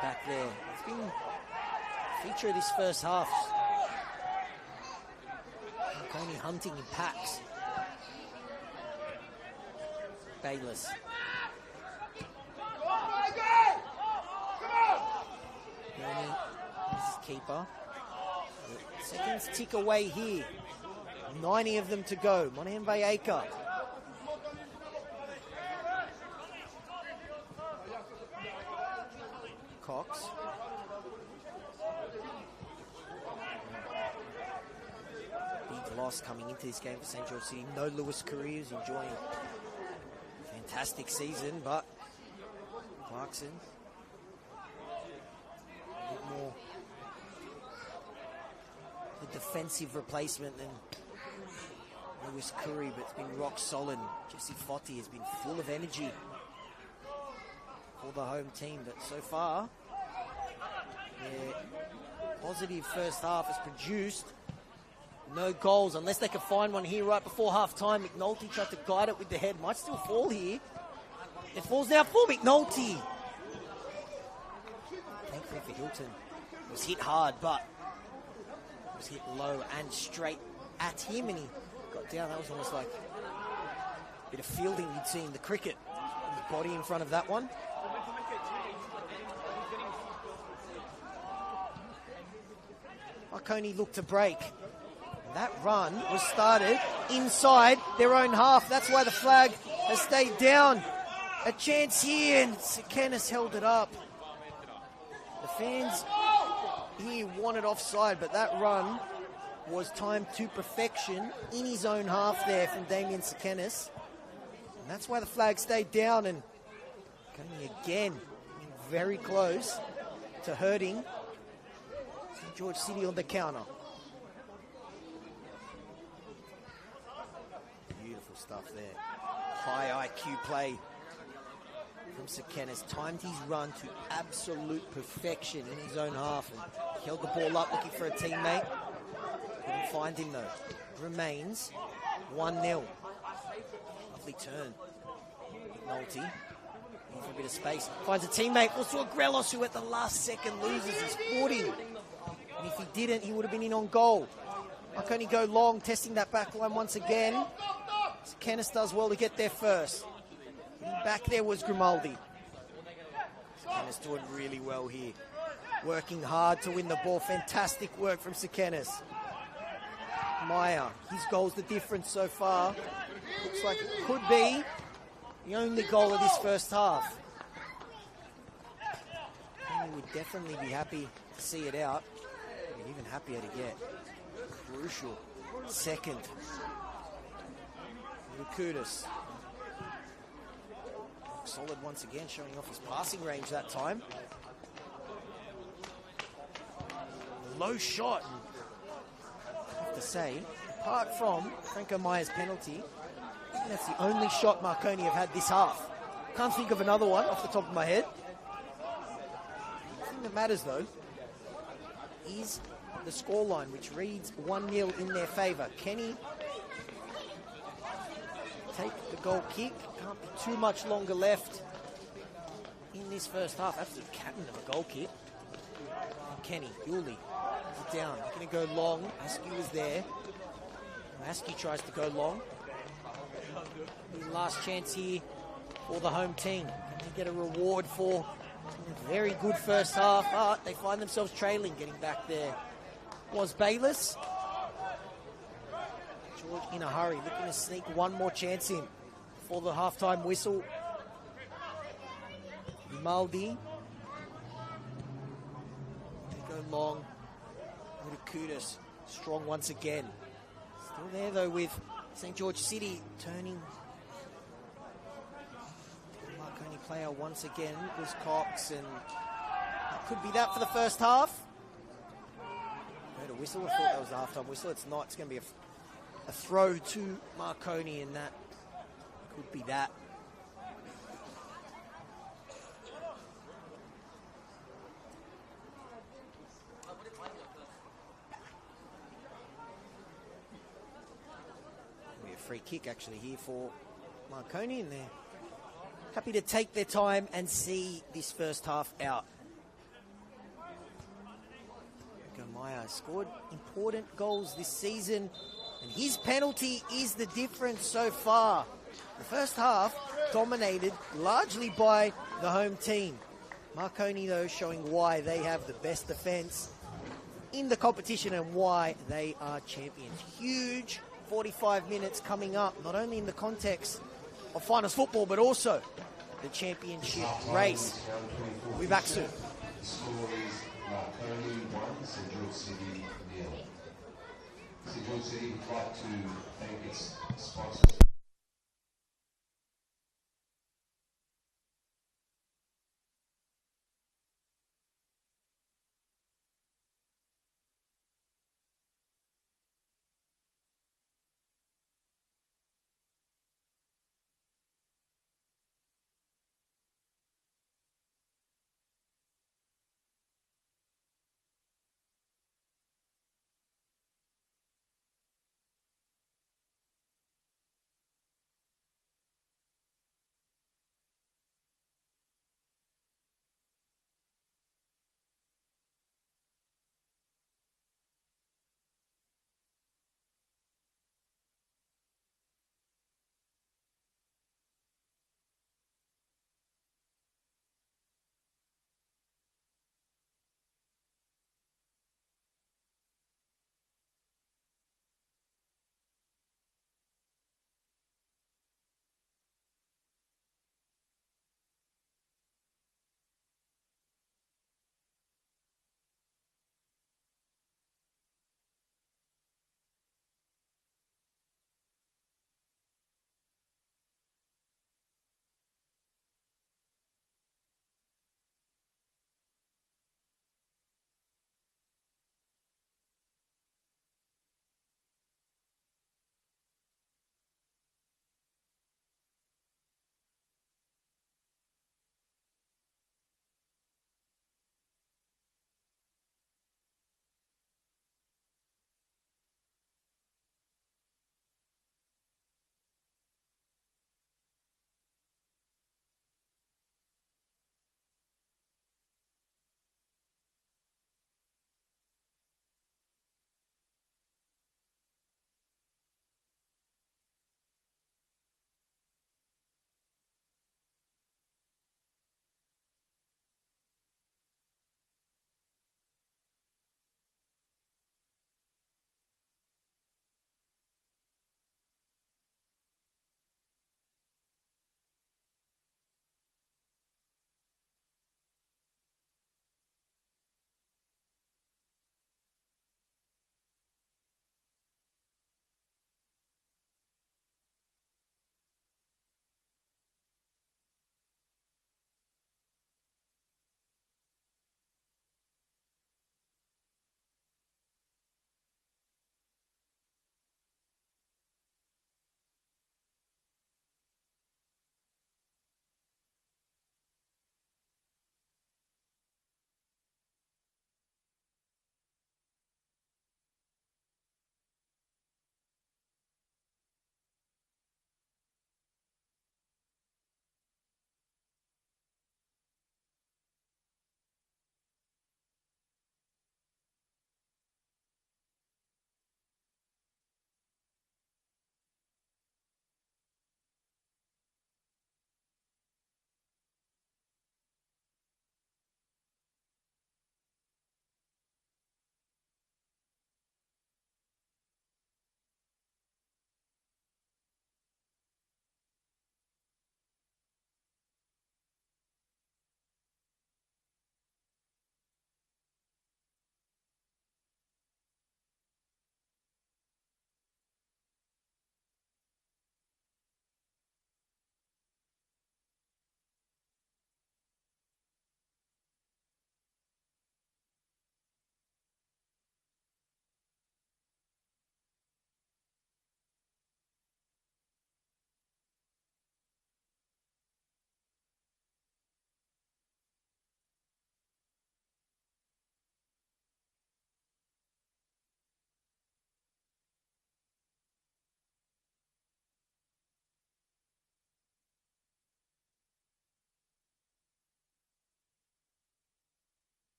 back there. It's been a feature of this first half. Marconi hunting in packs. Bayless. Bernie is his keeper. The seconds tick away here. 90 of them to go. Monahan Vayeka. Cox. Big loss coming into this game for St. George City. No Lewis Careers enjoying a fantastic season, but Clarkson a bit more the defensive replacement than Lewis Curry, but it's been rock solid. Jesse Foti has been full of energy for the home team, but so far, their positive first half has produced no goals, unless they can find one here right before half-time. McNulty tried to guide it with the head. Might still fall here. It falls now for McNulty. Thankfully for Hilton. It was hit hard, but it was hit low and straight at him, and he got down. That was almost like a bit of fielding you'd see in the cricket. His body in front of that one. Marconi looked to break. That run was started inside their own half. That's why the flag has stayed down. A chance here, and Sekenis held it up. The fans here wanted offside, but that run was timed to perfection in his own half there from Damien Sekenis. And that's why the flag stayed down, and coming again very close to hurting St. George City on the counter. Beautiful stuff there. High IQ play from Sekenis. Timed his run to absolute perfection in his own half and held the ball up looking for a teammate. Couldn't find him though. Remains 1-0. Lovely turn. McNulty looking for a bit of space. Finds a teammate. Also Agrelos, who at the last second loses his footing. And if he didn't, he would have been in on goal. Marconi go long, testing that back line once again. Sekenis does well to get there first. Back there was Grimaldi. Sekenis doing really well here. Working hard to win the ball. Fantastic work from Sekenis. Meyer, his goal's the difference so far. Looks like it could be the only goal of this first half. definitely be happy to see it out. Be even happier to get crucial second. Kudus. Solid once again, showing off his passing range that time. Low shot. I have to say, apart from Franco Meyer's penalty, I think that's the only shot Marconi have had this half. Can't think of another one off the top of my head. The thing that matters, though, is the scoreline, which reads 1-0 in their favour. Kenny take the goal kick. Can't be too much longer left in this first half. Absolute captain of a goal kick. And Kenny, Yuli, is down. Going to go long. Askew is there. Askew tries to go long. The last chance here for the home team. Can they get a reward for a very good first half? But they find themselves trailing. Getting back there was Bayless. George in a hurry, looking to sneak one more chance in for the halftime whistle. Maldi. They go long. Kudus, strong once again. Still there though with St. George City turning. Marconi player once again was Cox, and that could be that for the first half. Heard a whistle. I thought that was the halftime whistle. It's not. It's going to be a throw to Marconi, and that could be that. Be a free kick actually here for Marconi, and they're happy to take their time and see this first half out. Meyer scored important goals this season, and his penalty is the difference so far. The first half dominated largely by the home team. Marconi, though, showing why they have the best defence in the competition and why they are champions. Huge 45 minutes coming up, not only in the context of finals football, but also the championship race. We'll be back soon. Marconi 1, St. George City 0. St. George City would like to thank its sponsors.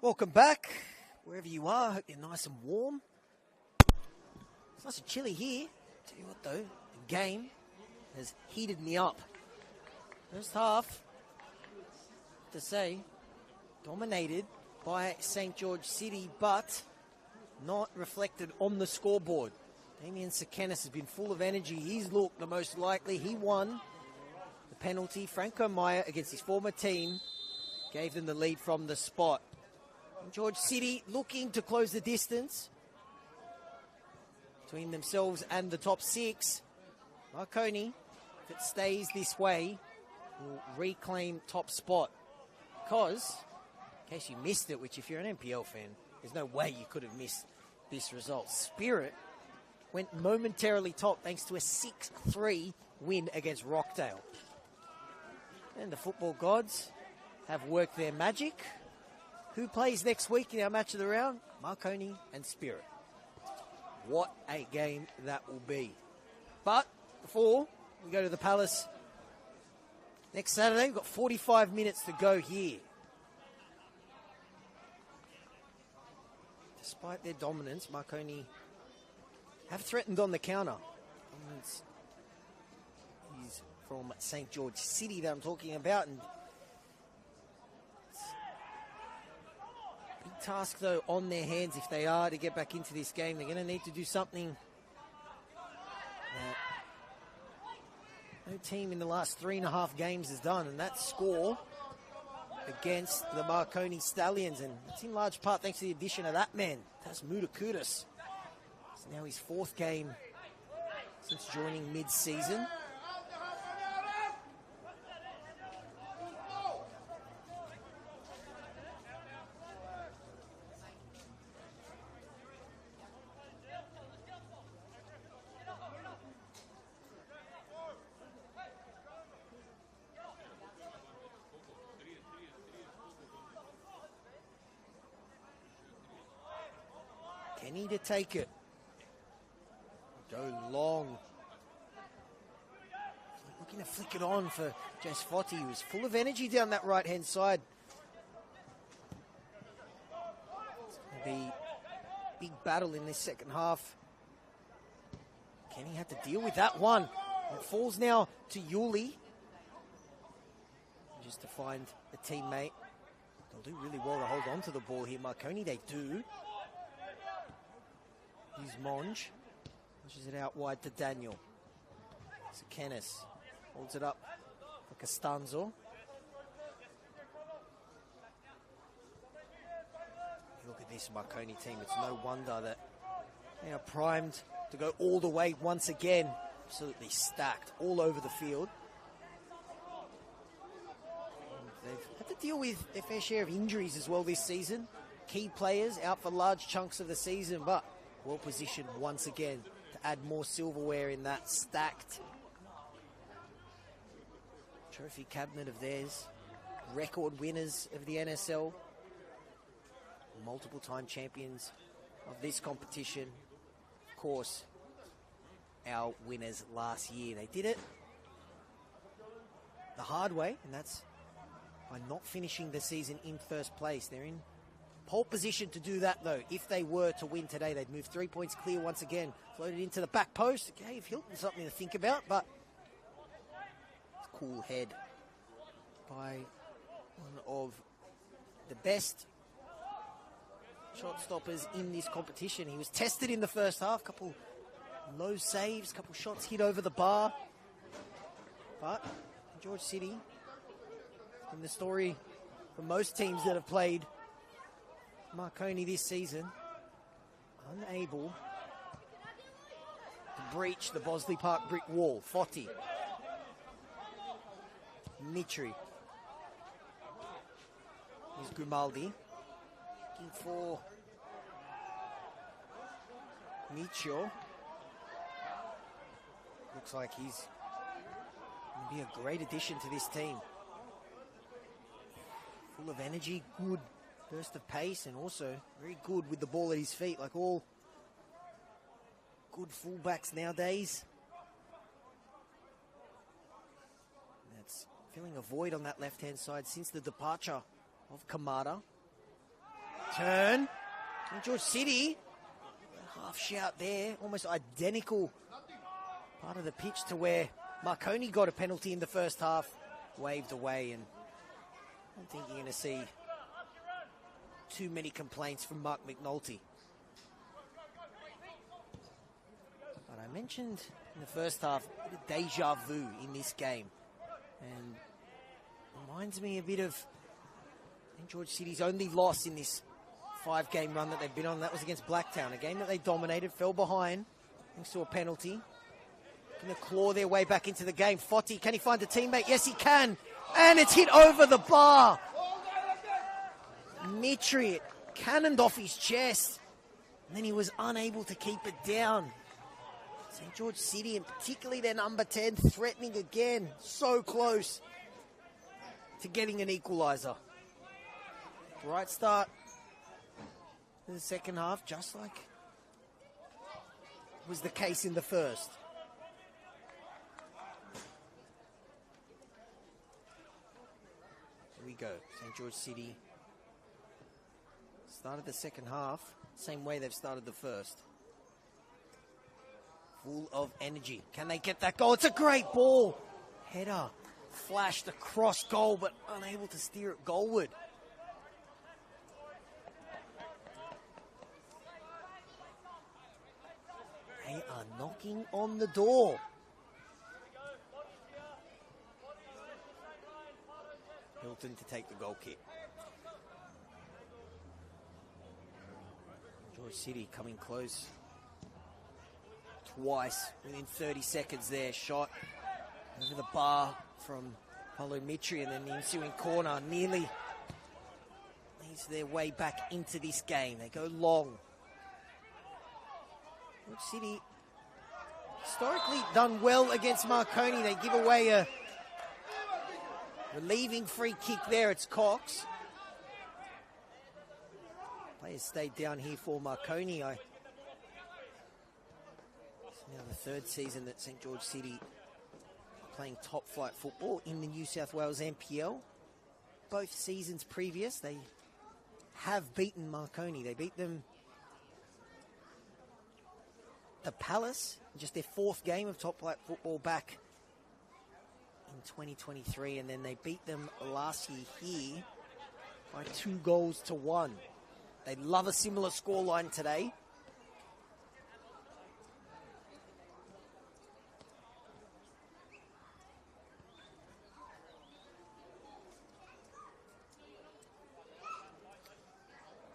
Welcome back, wherever you are. Hope you're nice and warm. It's nice and chilly here. Tell you what though, the game has heated me up. First half, to say, dominated by St. George City, but not reflected on the scoreboard. Damien Sekenis has been full of energy. He's looked the most likely. He won the penalty. Franco Meyer against his former team gave them the lead from the spot. George City looking to close the distance between themselves and the top six. Marconi, if it stays this way, will reclaim top spot. Because, in case you missed it, which if you're an NPL fan, there's no way you could have missed this result. Spirit went momentarily top thanks to a 6-3 win against Rockdale. And the football gods have worked their magic. Who plays next week in our match of the round? Marconi and Spirit. What a game that will be. But before we go to the Palace next Saturday, we've got 45 minutes to go here. Despite their dominance, Marconi have threatened on the counter. Dominance is from St. George City that I'm talking about, and big task, though, on their hands if they are to get back into this game. They're going to need to do something that no team in the last 3.5 games has done, and that's score against the Marconi Stallions. And it's in large part thanks to the addition of that man, Tas Mutakutis. It's now his 4th game since joining mid-season. Kenny to take it. Go long. Looking to flick it on for Jess Foti, who was full of energy down that right-hand side. It's going to be a big battle in this second half. Kenny had to deal with that one. It falls now to Yuli. Just to find a teammate. They'll do really well to hold on to the ball here. Marconi, they do. Here's Monge. Pushes it out wide to Daniel. Sekenis holds it up for Costanzo. Look at this Marconi team. It's no wonder that they are primed to go all the way once again. Absolutely stacked all over the field. And they've had to deal with their fair share of injuries as well this season. Key players out for large chunks of the season, but well positioned once again to add more silverware in that stacked trophy cabinet of theirs. Record winners of the NSL. Multiple time champions of this competition. Of course, our winners last year. They did it the hard way, and that's by not finishing the season in first place. They're in pole position to do that, though. If they were to win today, they'd move 3 points clear once again. Floated into the back post. Gave Hilton something to think about, but cool head by one of the best shot stoppers in this competition. He was tested in the first half. Couple low saves, couple shots hit over the bar. But George City, in the story for most teams that have played Marconi this season, unable to breach the Bosley Park brick wall. Foti. Mitri. Here's Grimaldi. Looking for Micho. Looks like he's going to be a great addition to this team. Full of energy, good burst of pace, and also very good with the ball at his feet, like all good fullbacks nowadays. That's filling a void on that left-hand side since the departure of Kamada. Turn. St. George City. Half shout there. Almost identical part of the pitch to where Marconi got a penalty in the first half. Waved away, and I don't think you're going to see too many complaints from Mark McNulty. But I mentioned in the first half a bit of deja vu in this game. And reminds me a bit of St. George City's only loss in this 5-game run that they've been on. That was against Blacktown, a game that they dominated, fell behind, thanks to a penalty. Going to claw their way back into the game. Foti, can he find a teammate? Yes, he can. And it's hit over the bar. Mitri, it cannoned off his chest. And then he was unable to keep it down. St. George City, and particularly their number 10, threatening again. So close to getting an equaliser. Right start in the second half, just like was the case in the first. Here we go. St. George City started the second half same way they've started the first. Full of energy. Can they get that goal? It's a great ball. Header flashed across goal, but unable to steer it goalward. They are knocking on the door. Hilton to take the goal kick. George City coming close twice within 30 seconds there. Shot over the bar from Paulo Mitri, and then the ensuing corner nearly leads their way back into this game. They go long. George City historically done well against Marconi. They give away a relieving free kick there. It's Cox. Players stayed down here for Marconi. It's now the third season that St. George City are playing top flight football in the New South Wales NPL. Both seasons previous, they have beaten Marconi. They beat them the Palace, just their fourth game of top flight football back in 2023, and then they beat them last year here by 2-1. They'd love a similar scoreline today.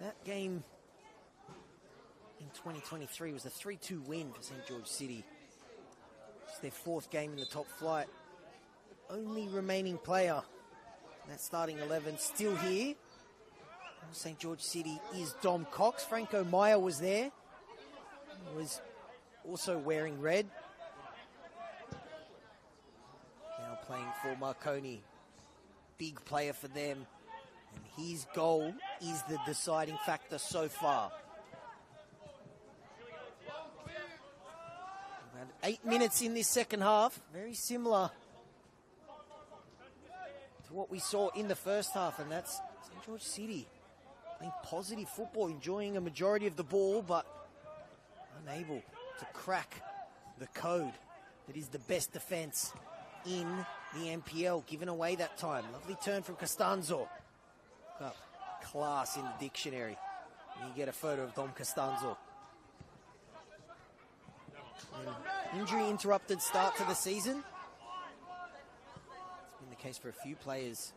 That game in 2023 was a 3-2 win for St. George City. It's their fourth game in the top flight. Only remaining player in that starting 11 still here. St. George City is Dom Cox. Franco Meyer was there. He was also wearing red. Now playing for Marconi. Big player for them. And his goal is the deciding factor so far. About 8 minutes in this second half. Very similar to what we saw in the first half, and that's St. George City playing positive football, enjoying a majority of the ball, but unable to crack the code that is the best defense in the NPL, given away that time. Lovely turn from Costanzo. Got class in the dictionary. And you get a photo of Dom Costanzo. Injury interrupted start to the season. It's been the case for a few players.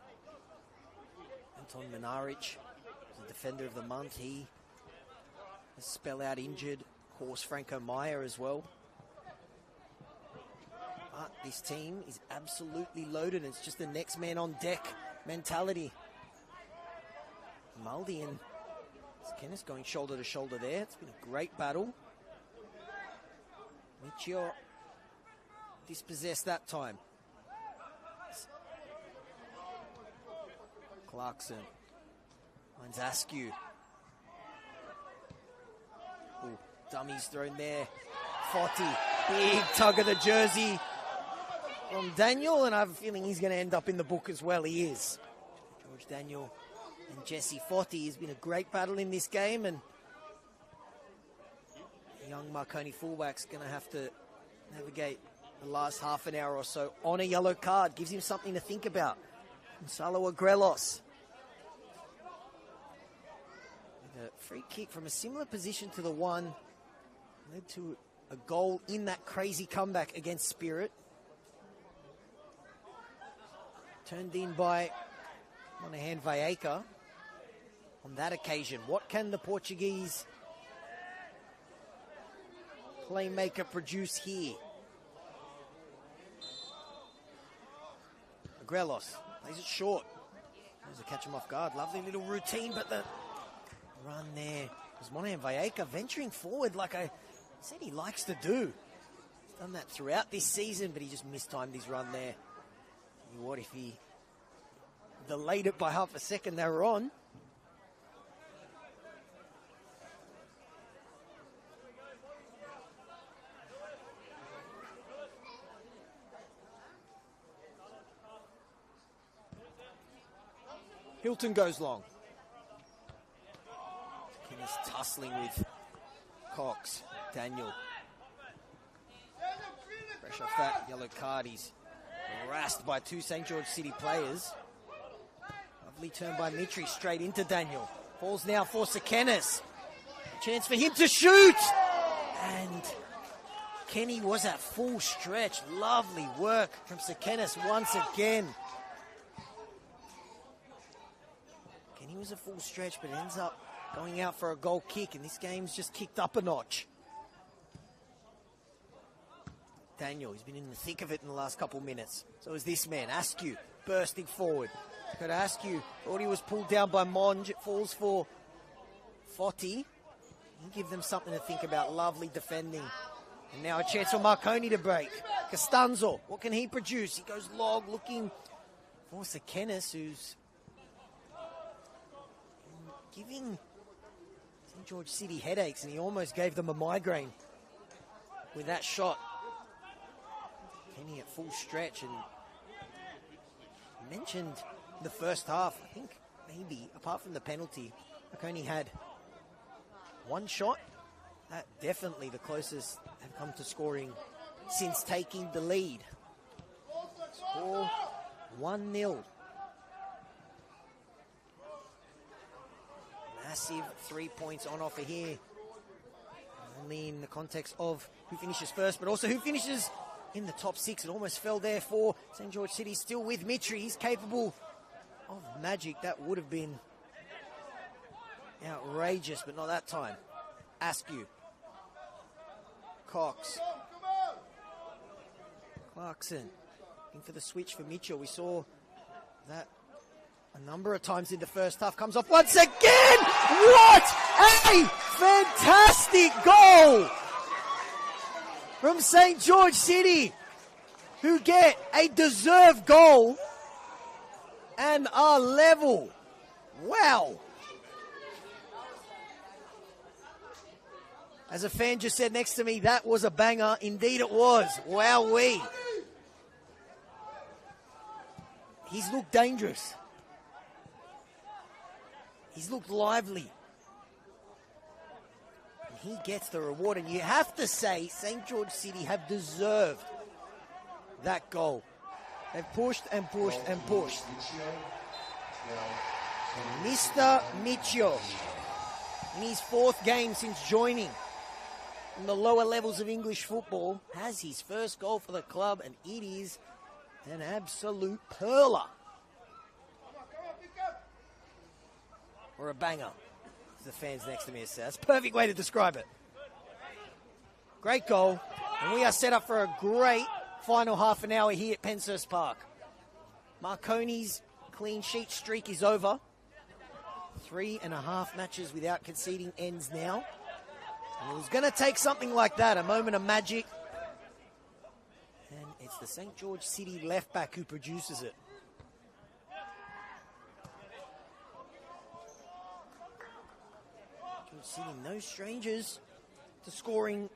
Anton Minaric, the defender of the month, he is spell out injured. Of course, Franco Meyer as well. But this team is absolutely loaded. It's just the next man on deck mentality. Maldi and Kenneth going shoulder to shoulder there. It's been a great battle. Michio dispossessed that time. Clarkson finds Askew. Ooh, dummies thrown there. Foti, big tug of the jersey from Daniel, and I have a feeling he's going to end up in the book as well. He is. George Daniel and Jesse Foti. Has been a great battle in this game, and the young Marconi fullback's going to have to navigate the last half an hour or so on a yellow card. Gives him something to think about. Gonzalo Agrelos with a free kick from a similar position to the one led to a goal in that crazy comeback against Spirit. Turned in by Monahan Valleca on that occasion. What can the Portuguese playmaker produce here? Agrelos plays it short. Tries to catch him off guard. Lovely little routine, but the run there was Monahan Valleca venturing forward like I said he likes to do. He's done that throughout this season, but he just mistimed his run there. What if he delayed it by half a second they were on? Hilton goes long. Kenny's tussling with Cox. Daniel. Fresh off that yellow card, he's harassed by two St. George City players. Lovely turn by Mitri, straight into Daniel. Falls now for Sekenis. Chance for him to shoot! And Kenny was at full stretch. Lovely work from Sekenis once again. Kenny was a full stretch, but ends up going out for a goal kick, and this game's just kicked up a notch. Daniel, he's been in the thick of it in the last couple minutes. So is this man, Askew, bursting forward. Go to Askew. Thought he was pulled down by Monge. It falls for Foti. You give them something to think about. Lovely defending. And now a chance for Marconi to break. Costanzo, what can he produce? He goes long, looking for Sekenis, who's giving St. George City headaches, and he almost gave them a migraine with that shot. Kenny at full stretch, and mentioned the first half, I think maybe apart from the penalty, Marconi had one shot. That definitely the closest they've come to scoring since taking the lead. Score 1-0. Massive 3 points on offer here. Only in the context of who finishes first, but also who finishes in the top six. It almost fell there for St. George City. Still with Mitri. He's capable of magic. That would have been outrageous, but not that time. Askew. Cox. Clarkson. Looking for the switch for Mitchell. We saw that a number of times in the first half. Comes off once again! What a fantastic goal from St. George City, who get a deserved goal and are level. Wow. As a fan just said next to me, that was a banger. Indeed it was. Wowee. He's looked dangerous. He's looked lively. And he gets the reward. And you have to say St. George City have deserved that goal. They've pushed and pushed and pushed. Mr. Michio, in his fourth game since joining in the lower levels of English football, has his first goal for the club, and it is an absolute perler. Or a banger, as the fans next to me have said. That's a perfect way to describe it. Great goal, and we are set up for a great final half an hour here at Penshurst Park. Marconi's clean sheet streak is over. 3.5 matches without conceding ends now. And it was going to take something like that, a moment of magic. And it's the St. George City left back who produces it. George City, no strangers to scoring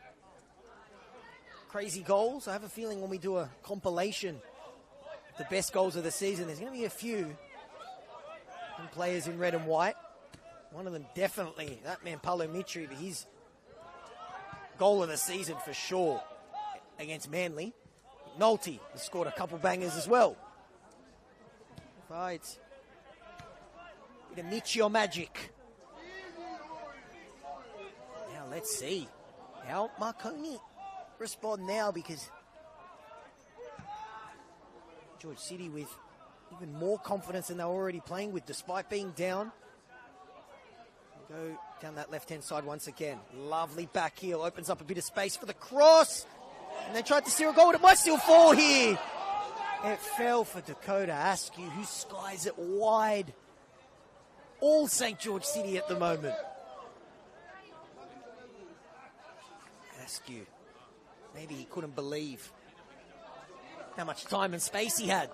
crazy goals. I have a feeling when we do a compilation of the best goals of the season, there's going to be a few and players in red and white. One of them definitely, that man Paulo Mitri, his goal of the season for sure against Manly. McNulty has scored a couple bangers as well. Right. Bit of Michio magic. Now let's see how Marconi respond now, because George City with even more confidence than they were already playing with, despite being down. Go down that left-hand side once again. Lovely back heel, opens up a bit of space for the cross. And they tried to steal a goal, but it might still fall here. It fell for Dakota Askew, who skies it wide. All St. George City at the moment. Askew, maybe he couldn't believe how much time and space he had.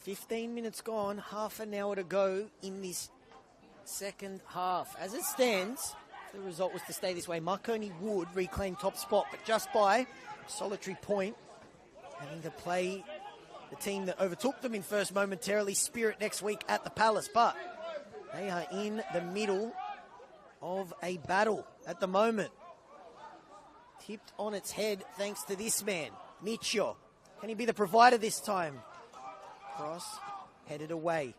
"15 minutes gone, half an hour to go in this second half. As it stands, if the result was to stay this way, Marconi would reclaim top spot, but just by solitary point, having to play the team that overtook them in first momentarily, Spirit, next week at the Palace. But they are in the middle of a battle at the moment. Tipped on its head thanks to this man, Michio. Can he be the provider this time? Cross, headed away.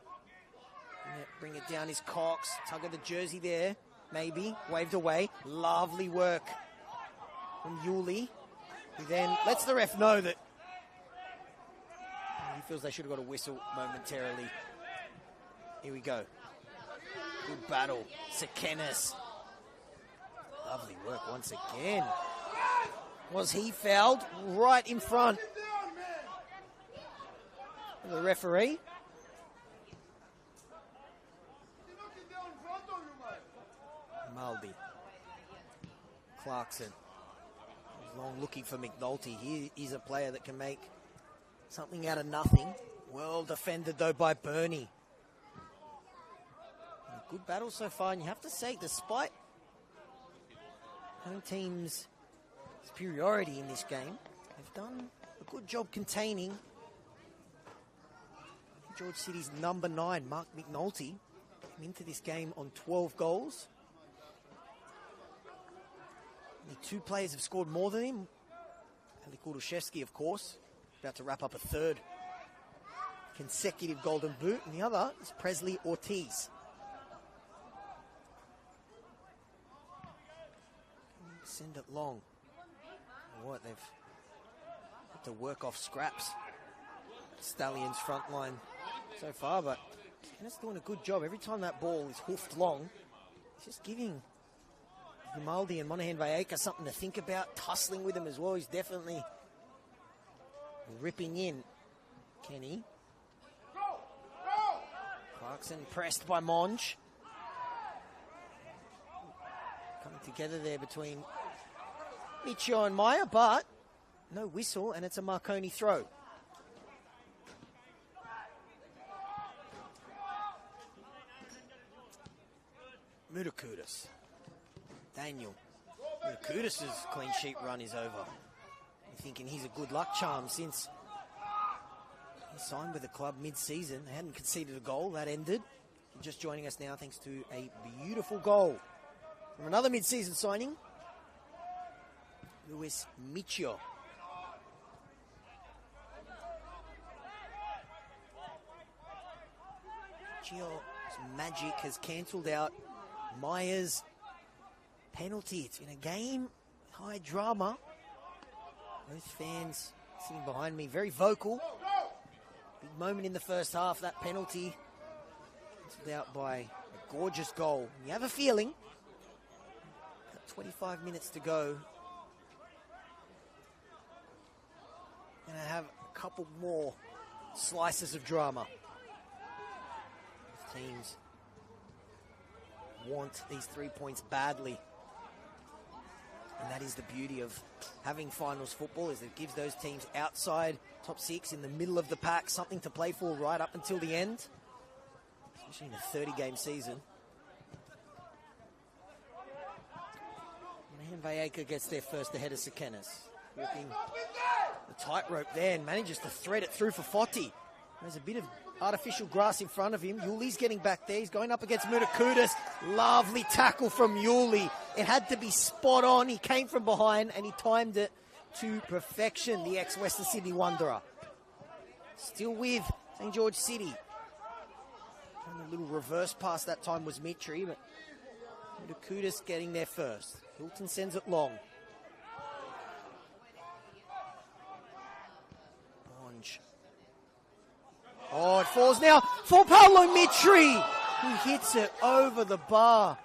Bring it down is Cox. Tug of the jersey there, maybe. Waved away. Lovely work from Yuli, who then lets the ref know that he feels they should have got a whistle momentarily. Here we go. Good battle. Sekenis. Lovely work once again. Was he fouled? Right in front of the referee. Maldi. Clarkson. Long looking for McNulty. He is a player that can make something out of nothing. Well defended though by Bernie. A good battle so far, and you have to say, despite home team's superiority in this game, they've done a good job containing George City's number 9, Mark McNulty. Came into this game on 12 goals. Only 2 players have scored more than him. Ali Kuduszewski, of course, about to wrap up a third consecutive Golden Boot, and the other is Presley Ortiz. Send it long. What, they've had to work off scraps. Stallions front line so far, but Kennett's doing a good job. Every time that ball is hoofed long, it's just giving Grimaldi and Monahan Valleca something to think about, tussling with him as well. He's definitely ripping in Kenny. Clarkson pressed by Monge. Coming together there between Michio and Meyer, but no whistle, and it's a Marconi throw. Mutakutis. Daniel. Mutakutis' clean sheet run is over. You're thinking he's a good luck charm since he signed with the club mid-season. They hadn't conceded a goal. That ended. You're just joining us now thanks to a beautiful goal from another mid-season signing, Luis Michio. Michio's magic has cancelled out Meyer's penalty. It's been a game, high drama. Both fans sitting behind me, very vocal. Big moment in the first half, that penalty cancelled out by a gorgeous goal. You have a feeling, about 25 minutes to go, gonna have a couple more slices of drama. Teams want these 3 points badly. And that is the beauty of having finals football, is it gives those teams outside top 6 in the middle of the pack something to play for right up until the end, especially in a 30-game season. And Valleca gets there first ahead of Sekenis. Walking the tightrope there and manages to thread it through for Foti. There's a bit of artificial grass in front of him. Yuli's getting back there. He's going up against Mutakudis. Lovely tackle from Yuli. It had to be spot on. He came from behind and he timed it to perfection, the ex-Western Sydney Wanderer. Still with St. George City. And a little reverse pass that time was Mitri, but Mutakudis getting there first. Hilton sends it long. Bonge. Oh, it falls now for Paolo Mitri, who hits it over the bar.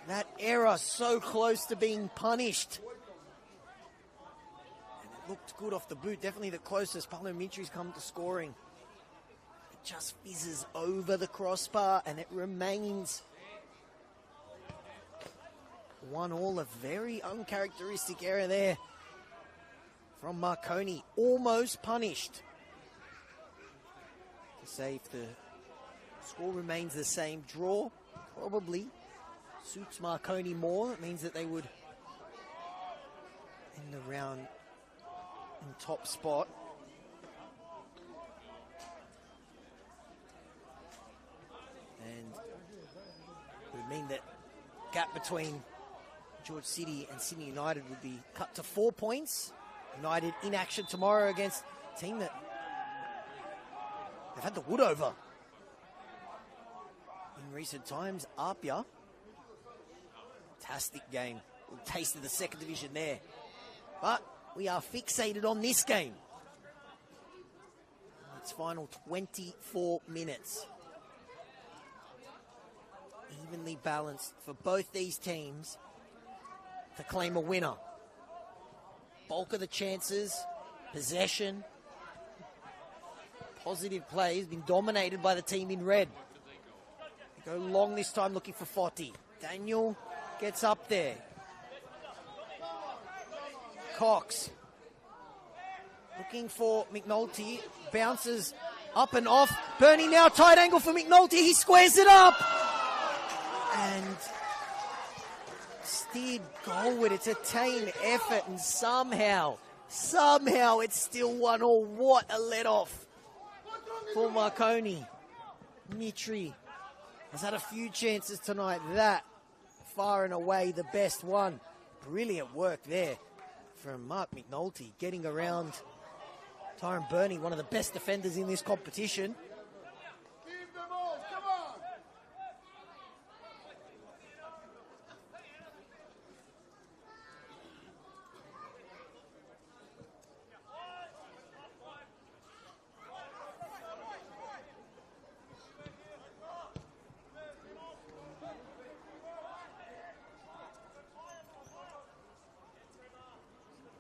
That error so close to being punished. And it looked good off the boot, definitely the closest Paolo Mitri's come to scoring. It just fizzes over the crossbar and it remains 1-1, a very uncharacteristic error there from Marconi, almost punished. To say if the score remains the same, draw probably suits Marconi more. It means that they would end the round in top spot. And it would mean that gap between George City and Sydney United would be cut to 4 points. United in action tomorrow against a team that they've had the wood over in recent times. Apia. Fantastic game. We'll taste of the second division there. But we are fixated on this game. Its final 24 minutes. Evenly balanced for both these teams to claim a winner. Bulk of the chances, possession, positive play has been dominated by the team in red. They go long this time looking for Foti. Daniel gets up there. Cox looking for McNulty. Bounces up and off. Bernie now tight angle for McNulty. He squares it up. And steered goalward. It's a tame effort and somehow it's still 1-1. What a let-off for Marconi. Mitri has had a few chances tonight. That far and away the best one. Brilliant work there from Mark McNulty, getting around Tyrone Burney, one of the best defenders in this competition.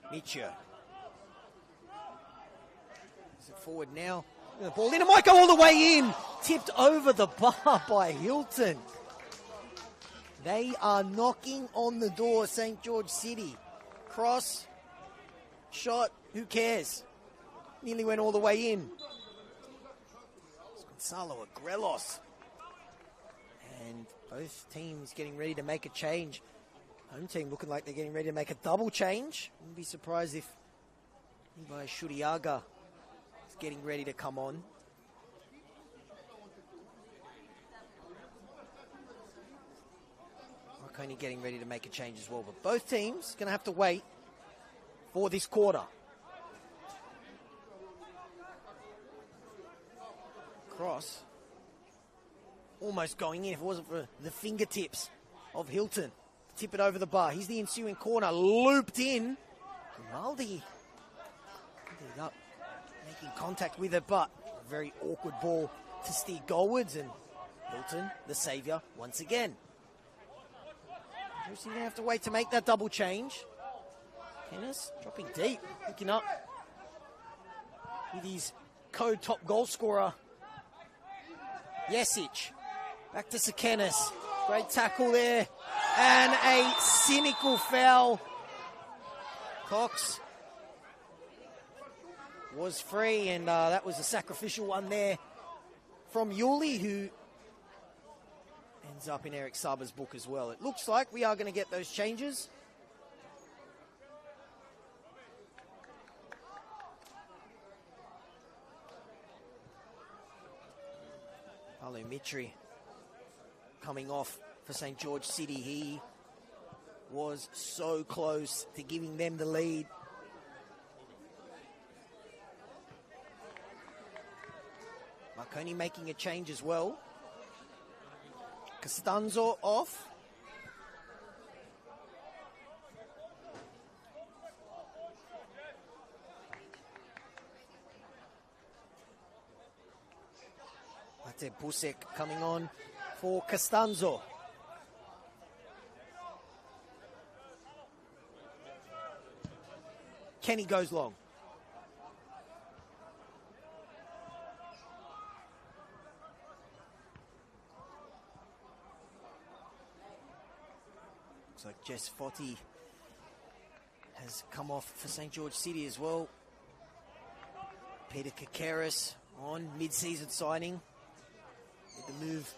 Mitchell. Is it forward now? The ball in. It might go all the way in. Tipped over the bar by Hilton. They are knocking on the door, St. George City. Cross. Shot. Who cares? Nearly went all the way in. It's Gonzalo Agrelos. And both teams getting ready to make a change. Home team looking like they're getting ready to make a double change. Wouldn't be surprised if Levi Shuriaga is getting ready to come on. Marconi getting ready to make a change as well. But both teams going to have to wait for this quarter. Cross. Almost going in if it wasn't for the fingertips of Hilton. Tip it over the bar. He's the ensuing corner. Looped in. Grimaldi ended up making contact with it, but a very awkward ball to steer goalwards. And Hilton, the saviour, once again. He's going to have to wait to make that double change. Kennis dropping deep, picking up with his co-top goal scorer, Jesic. Back to Sekenis. Great tackle there. And a cynical foul. Cox was free, and that was a sacrificial one there from Yuli, who ends up in Eric Saba's book as well. It looks like we are going to get those changes. Paolo Mitri coming off for St. George City. He was so close to giving them the lead. Marconi making a change as well. Costanzo off. Mate Busek coming on for Costanzo. Kenny goes long. Looks like Jess Foti has come off for St. George City as well. Peter Kakaris on mid-season signing. With the move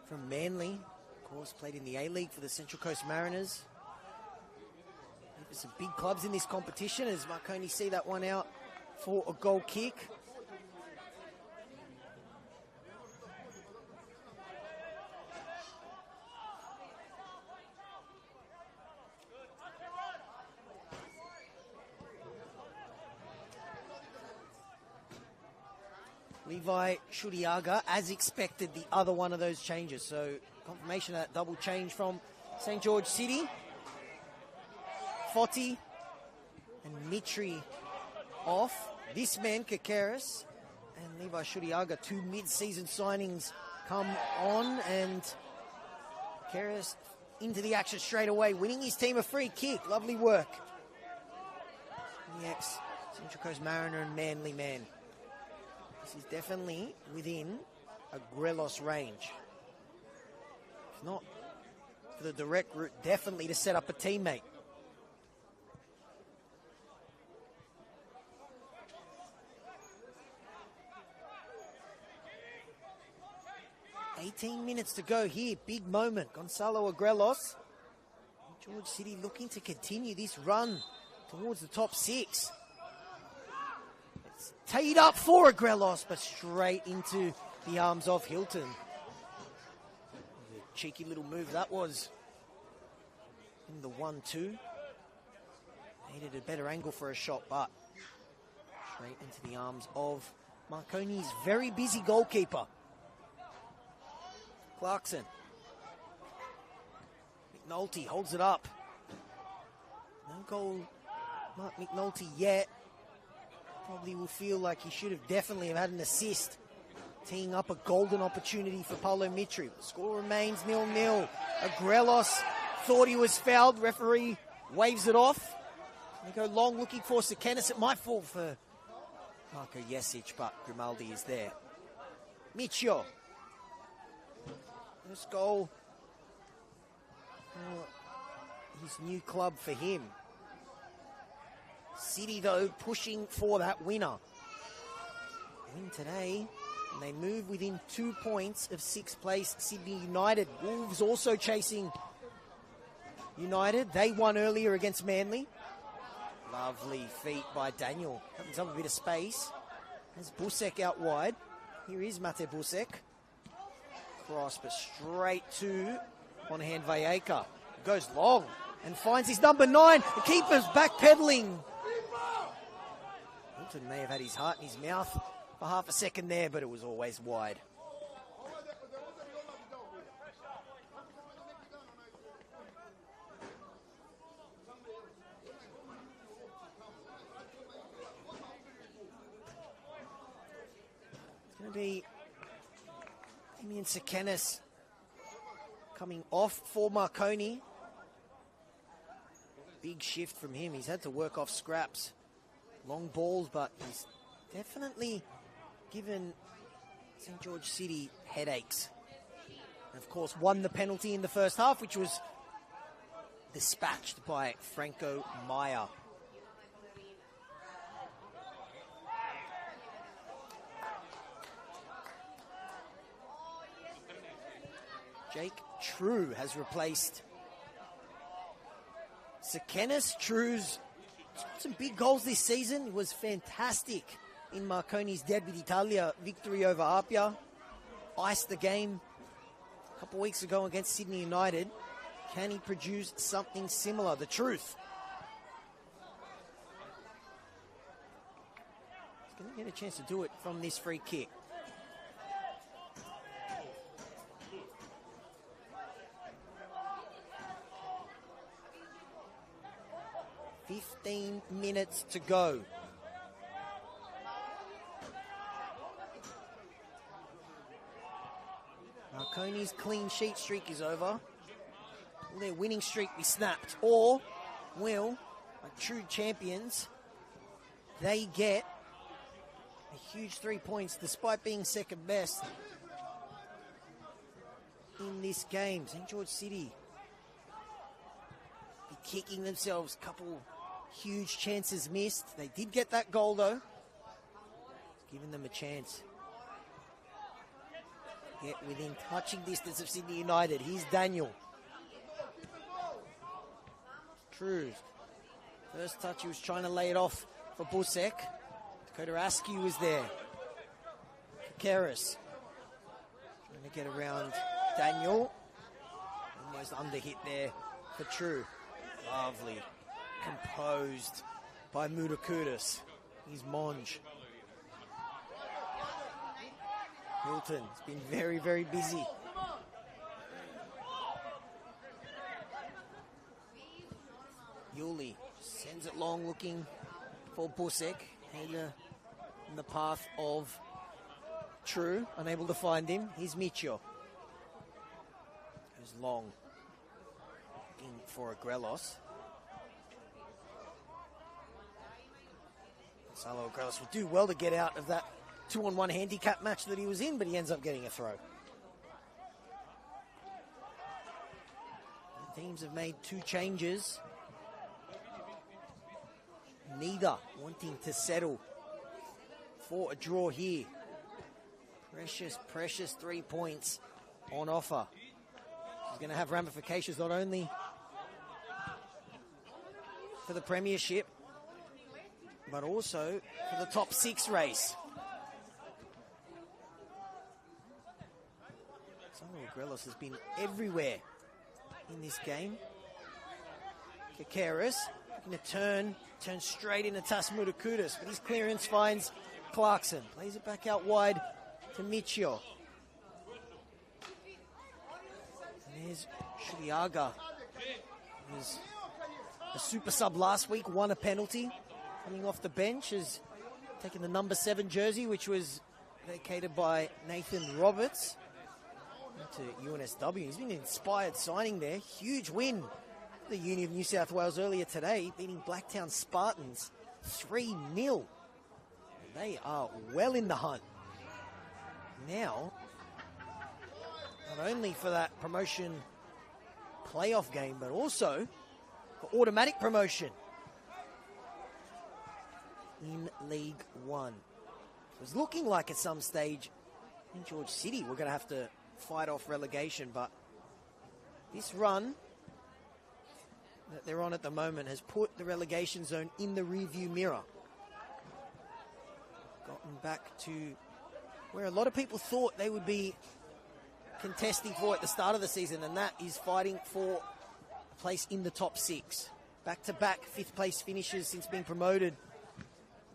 from Manly. Of course, played in the A-League for the Central Coast Mariners. There's some big clubs in this competition as Marconi see that one out for a goal kick. Levi Shudiaga, as expected, the other one of those changes. So confirmation of that double change from St. George City. Foti and Mitri off. This man, Kakaris, and Levi Shudiaga, two mid-season signings come on, and Kakaris into the action straight away, winning his team a free kick. Lovely work. The ex-Central Coast Mariner and Manly man. This is definitely within a Grelos range. If not for the direct route, definitely to set up a teammate. $18 minutes to go here. Big moment. Gonzalo Agrelos. George City looking to continue this run towards the top six. It's teed up for Agrelos, but straight into the arms of Hilton. A cheeky little move that was. In the 1-2. Needed a better angle for a shot, but straight into the arms of Marconi's very busy goalkeeper. Clarkson. McNulty holds it up. No goal, Mark McNulty yet. Probably will feel like he should have definitely had an assist. Teeing up a golden opportunity for Paolo Mitri. The score remains 0-0. Agrelos thought he was fouled. Referee waves it off. They go long looking for Sekenis. It might fall for Marko Jesic, but Grimaldi is there. Micio. First goal for his new club for him. City, though, pushing for that winner. Win today, and they move within 2 points of sixth place Sydney United. Wolves also chasing United. They won earlier against Manly. Lovely feat by Daniel. Opens up a bit of space. There's Busek out wide. Here is Mate Busek. Cross, but straight to on-hand Valleca. Goes long and finds his number 9. The keeper's backpedaling. Hilton may have had his heart in his mouth for half a second there, but it was always wide. It's going to be Damien Sekenis coming off for Marconi. Big shift from him. He's had to work off scraps. Long balls, but he's definitely given St. George City headaches. And of course, won the penalty in the first half, which was dispatched by Franco Maya. Jake True has replaced Sekenis. True's got some big goals this season. He was fantastic in Marconi's Derby d'Italia victory over Apia. Iced the game a couple weeks ago against Sydney United. Can he produce something similar? The Truth. He's going to get a chance to do it from this free kick. "15 minutes to go." Marconi's clean sheet streak is over. Will their winning streak be snapped? Or will, like true champions, they get a huge 3 points despite being second best in this game? St. George City be kicking themselves. Couple huge chances missed. They did get that goal though. It's giving them a chance. Get within touching distance of Sydney United. Here's Daniel. True. First touch, he was trying to lay it off for Busek. Dakota Askew was there. Karis trying to get around Daniel. Almost under hit there for True. Lovely. Composed by Mudakudis. He's Monge. Hilton has been very, very busy. Yuli sends it long looking for Busek. Hader in the path of True. Unable to find him. Here's Micho. Goes long. Looking for Agrelos. Gonzalo Agrelos will do well to get out of that 2-on-1 handicap match that he was in, but he ends up getting a throw. The teams have made 2 changes. Neither wanting to settle for a draw here. Precious, precious 3 points on offer. It's going to have ramifications not only for the premiership, but also for the top 6 race. Samuel Grelos has been everywhere in this game. Kakeris looking to turn straight into Tasmudakudis, but his clearance finds Clarkson. Plays it back out wide to Michio. And there's Shuliaga. He was a super sub last week, won a penalty. Coming off the bench, has taken the number 7 jersey, which was vacated by Nathan Roberts. To UNSW. He's been an inspired signing there. Huge win for the Uni of New South Wales earlier today, beating Blacktown Spartans 3-0. They are well in the hunt. Now, not only for that promotion playoff game, but also for automatic promotion in League One. It was looking like at some stage in George City we're going to have to fight off relegation, but this run that they're on at the moment has put the relegation zone in the rearview mirror. Gotten back to where a lot of people thought they would be contesting for at the start of the season, and that is fighting for a place in the top 6. Back-to-back 5th place finishes since being promoted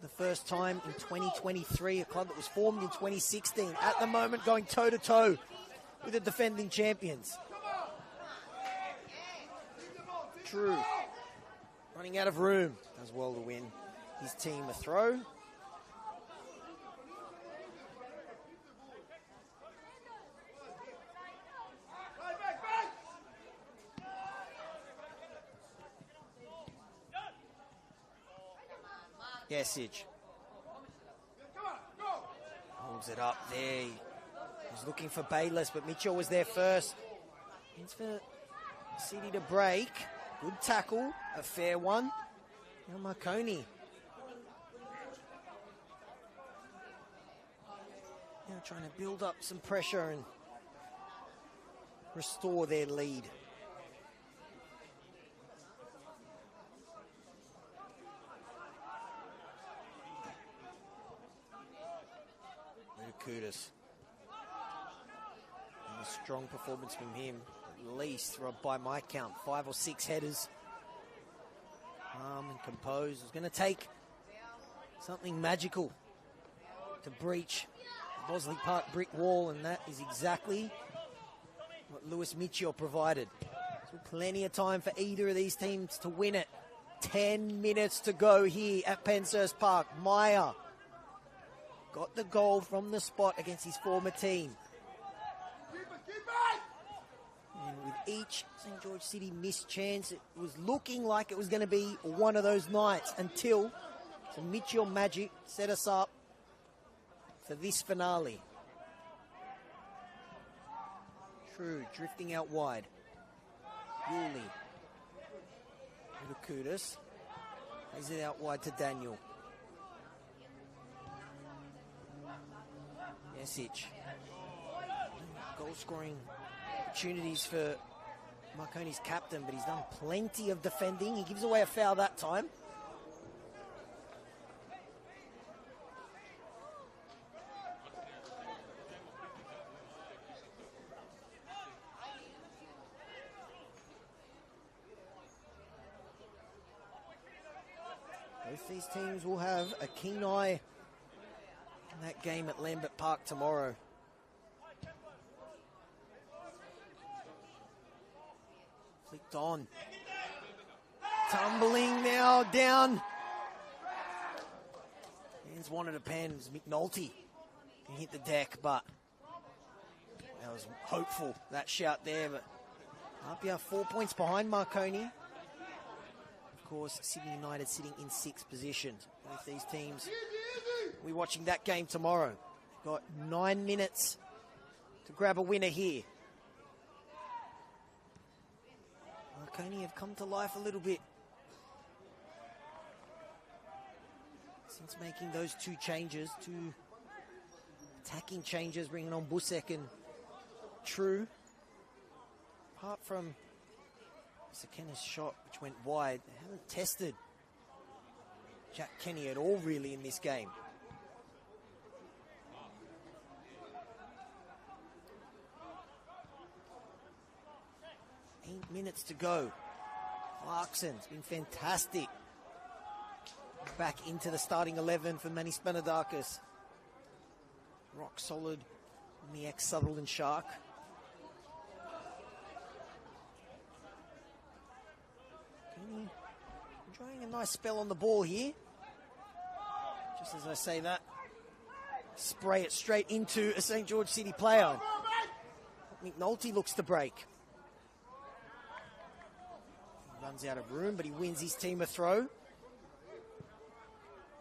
the first time in 2023, a club that was formed in 2016. At the moment going toe-to-toe with the defending champions. True. Running out of room. Does well to win his team a throw. Yesage. Holds it up there. He's looking for Bayless, but Mitchell was there first. It's for City to break. Good tackle, a fair one. Now Marconi. Now trying to build up some pressure and restore their lead. Kudus. And a strong performance from him, at least by my count, 5 or 6 headers. Calm and composed. It was going to take something magical to breach the Bosley Park brick wall, and that is exactly what Luis Michio provided. So plenty of time for either of these teams to win it. 10 minutes to go here at Penshurst Park. Meyer got the goal from the spot against his former team. And with each St. George City missed chance, it was looking like it was going to be one of those nights until some Mitchell magic set us up for this finale. True, drifting out wide. Yuli. Kudus. Plays it out wide to Daniel. Yesic. Goal-scoring opportunities for Marconi's captain, but he's done plenty of defending. He gives away a foul that time. Both these teams will have a keen eye in that game at Lambert Park tomorrow. Flicked on. Tumbling now down. Hands wanted a pen. It was McNulty. He hit the deck, but that was hopeful, that shout there. But Apia 4 points behind Marconi. Of course, Sydney United sitting in 6th position. Both these teams, we're watching that game tomorrow. Got 9 minutes to grab a winner here. Marconi have come to life a little bit since making those 2 changes, 2 attacking changes, bringing on Busek and True. Apart from Sakena's shot, which went wide, they haven't tested Jack Kenny at all, really, in this game. Eight minutes to go. Clarkson's been fantastic. Back into the starting 11 for Manny Spanadakis. Rock solid in the ex-Sutherland Shark. Kenny enjoying a nice spell on the ball here. Just as I say that, spray it straight into a St. George City player. McNulty looks to break. He runs out of room, but he wins his team a throw.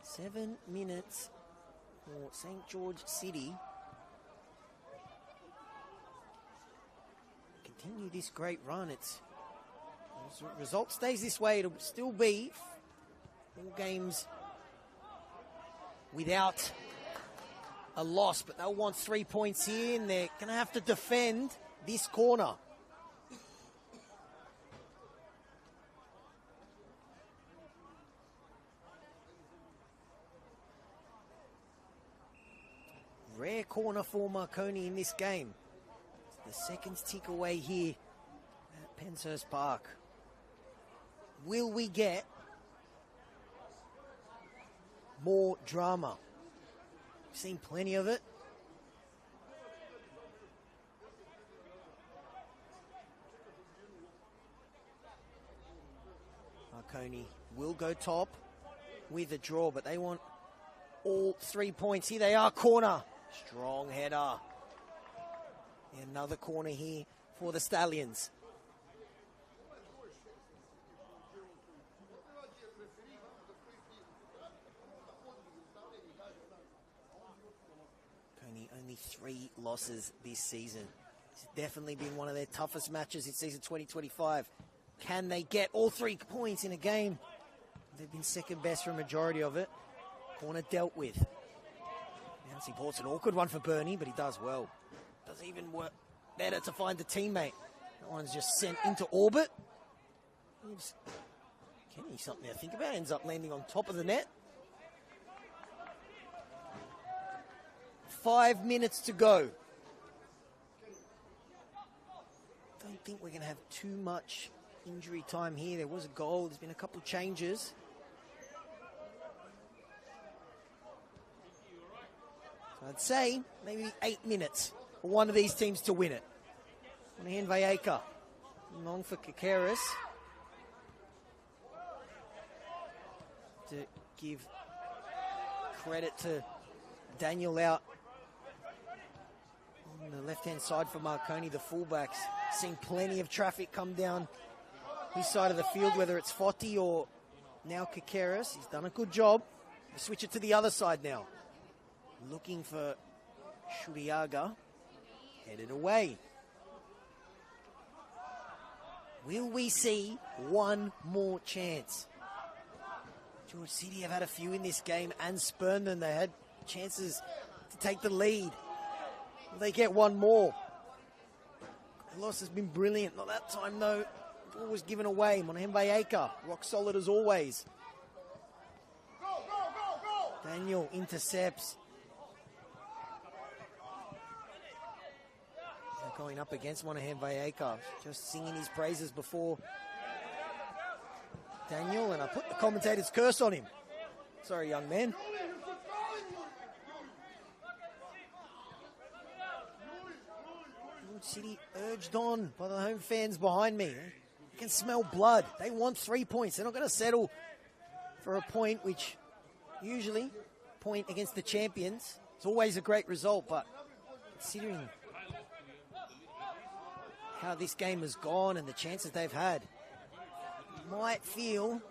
7 minutes for St. George City. Continue this great run. It's result stays this way, it'll still be 4 games without a loss, but they'll want 3 points here, and they're going to have to defend this corner. Rare corner for Marconi in this game. The seconds tick away here at Penshurst Park. Will we get more drama? We've seen plenty of it. Marconi will go top with a draw, but they want all 3 points. Here they are, corner. Strong header. Another corner here for the Stallions. Only 3 losses this season. It's definitely been one of their toughest matches in season 2025. Can they get all 3 points in a game? They've been second best for a majority of it. Corner dealt with. Nancy Port's an awkward one for Bernie, but he does well. Does even work better to find a teammate. That one's just sent into orbit. Kenny, something to think about. Ends up landing on top of the net. 5 minutes to go. Don't think we're going to have too much injury time here. There was a goal. There's been a couple of changes. So I'd say maybe 8 minutes for one of these teams to win it. Monahan Vayeka. Long for Kakeris. To give credit to Daniel out on the left-hand side for Marconi, the fullbacks. Seen plenty of traffic come down his side of the field, whether it's Foti or now Kakeris. He's done a good job. We switch it to the other side now. Looking for Shuriaga. Headed away. Will we see one more chance? George City have had a few in this game and spurned them. They had chances to take the lead. Will they get one more? The loss has been brilliant. Not that time, though. The ball was given away. Monahan Vayeka, rock solid as always. Daniel intercepts. They're going up against Monahan Vayeka. Just singing his praises before Daniel, and I put the commentator's curse on him. Sorry, young man. George City urged on by the home fans behind me. You can smell blood. They want 3 points. They're not going to settle for a point, which usually point against the champions. It's always a great result, but considering how this game has gone and the chances they've had, might feel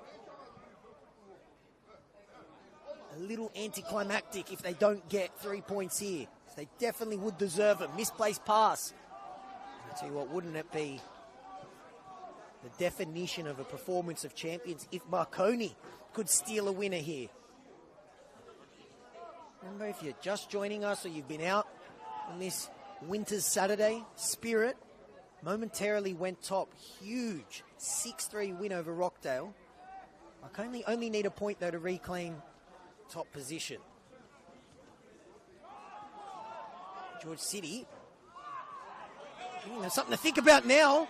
a little anticlimactic if they don't get 3 points here. They definitely would deserve it. Misplaced pass. I'll tell you what, wouldn't it be the definition of a performance of champions if Marconi could steal a winner here? Remember, if you're just joining us or you've been out on this winter's Saturday, Spirit momentarily went top. Huge 6-3 win over Rockdale. Marconi only need a point, though, to reclaim top position. George City, something to think about now.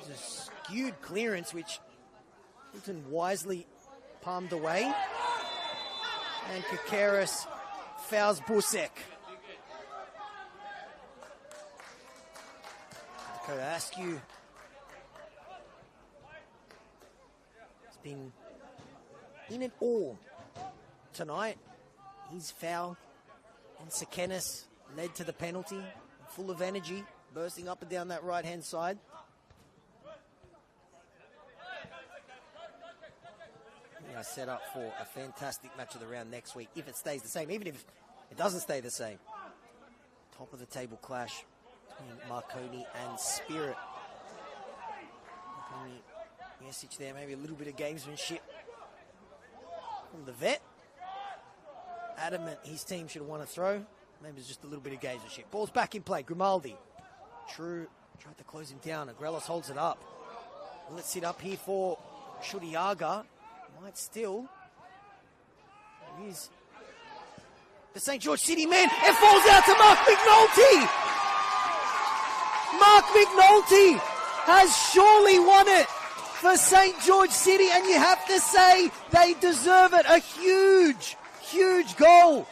There's a skewed clearance, which Hilton wisely palmed away. And Kakeris fouls Busek. Dakota Askew has been in it all tonight. His foul on Sekenis led to the penalty. Full of energy, bursting up and down that right-hand side. Yeah, set up for a fantastic match of the round next week, if it stays the same, even if it doesn't stay the same. Top of the table clash between Marconi and Spirit. Marconi, message there, maybe a little bit of gamesmanship from the vet. Adamant his team should have won a throw. Maybe it's just a little bit of gamesmanship. Ball's back in play. Grimaldi. True tried to close him down. Agrelos holds it up. Will it sit up here for Shuriaga? Might still. Here's the St. George City man. It falls out to Mark McNulty. Mark McNulty has surely won it for St. George City, and you have to say they deserve it. A huge, huge goal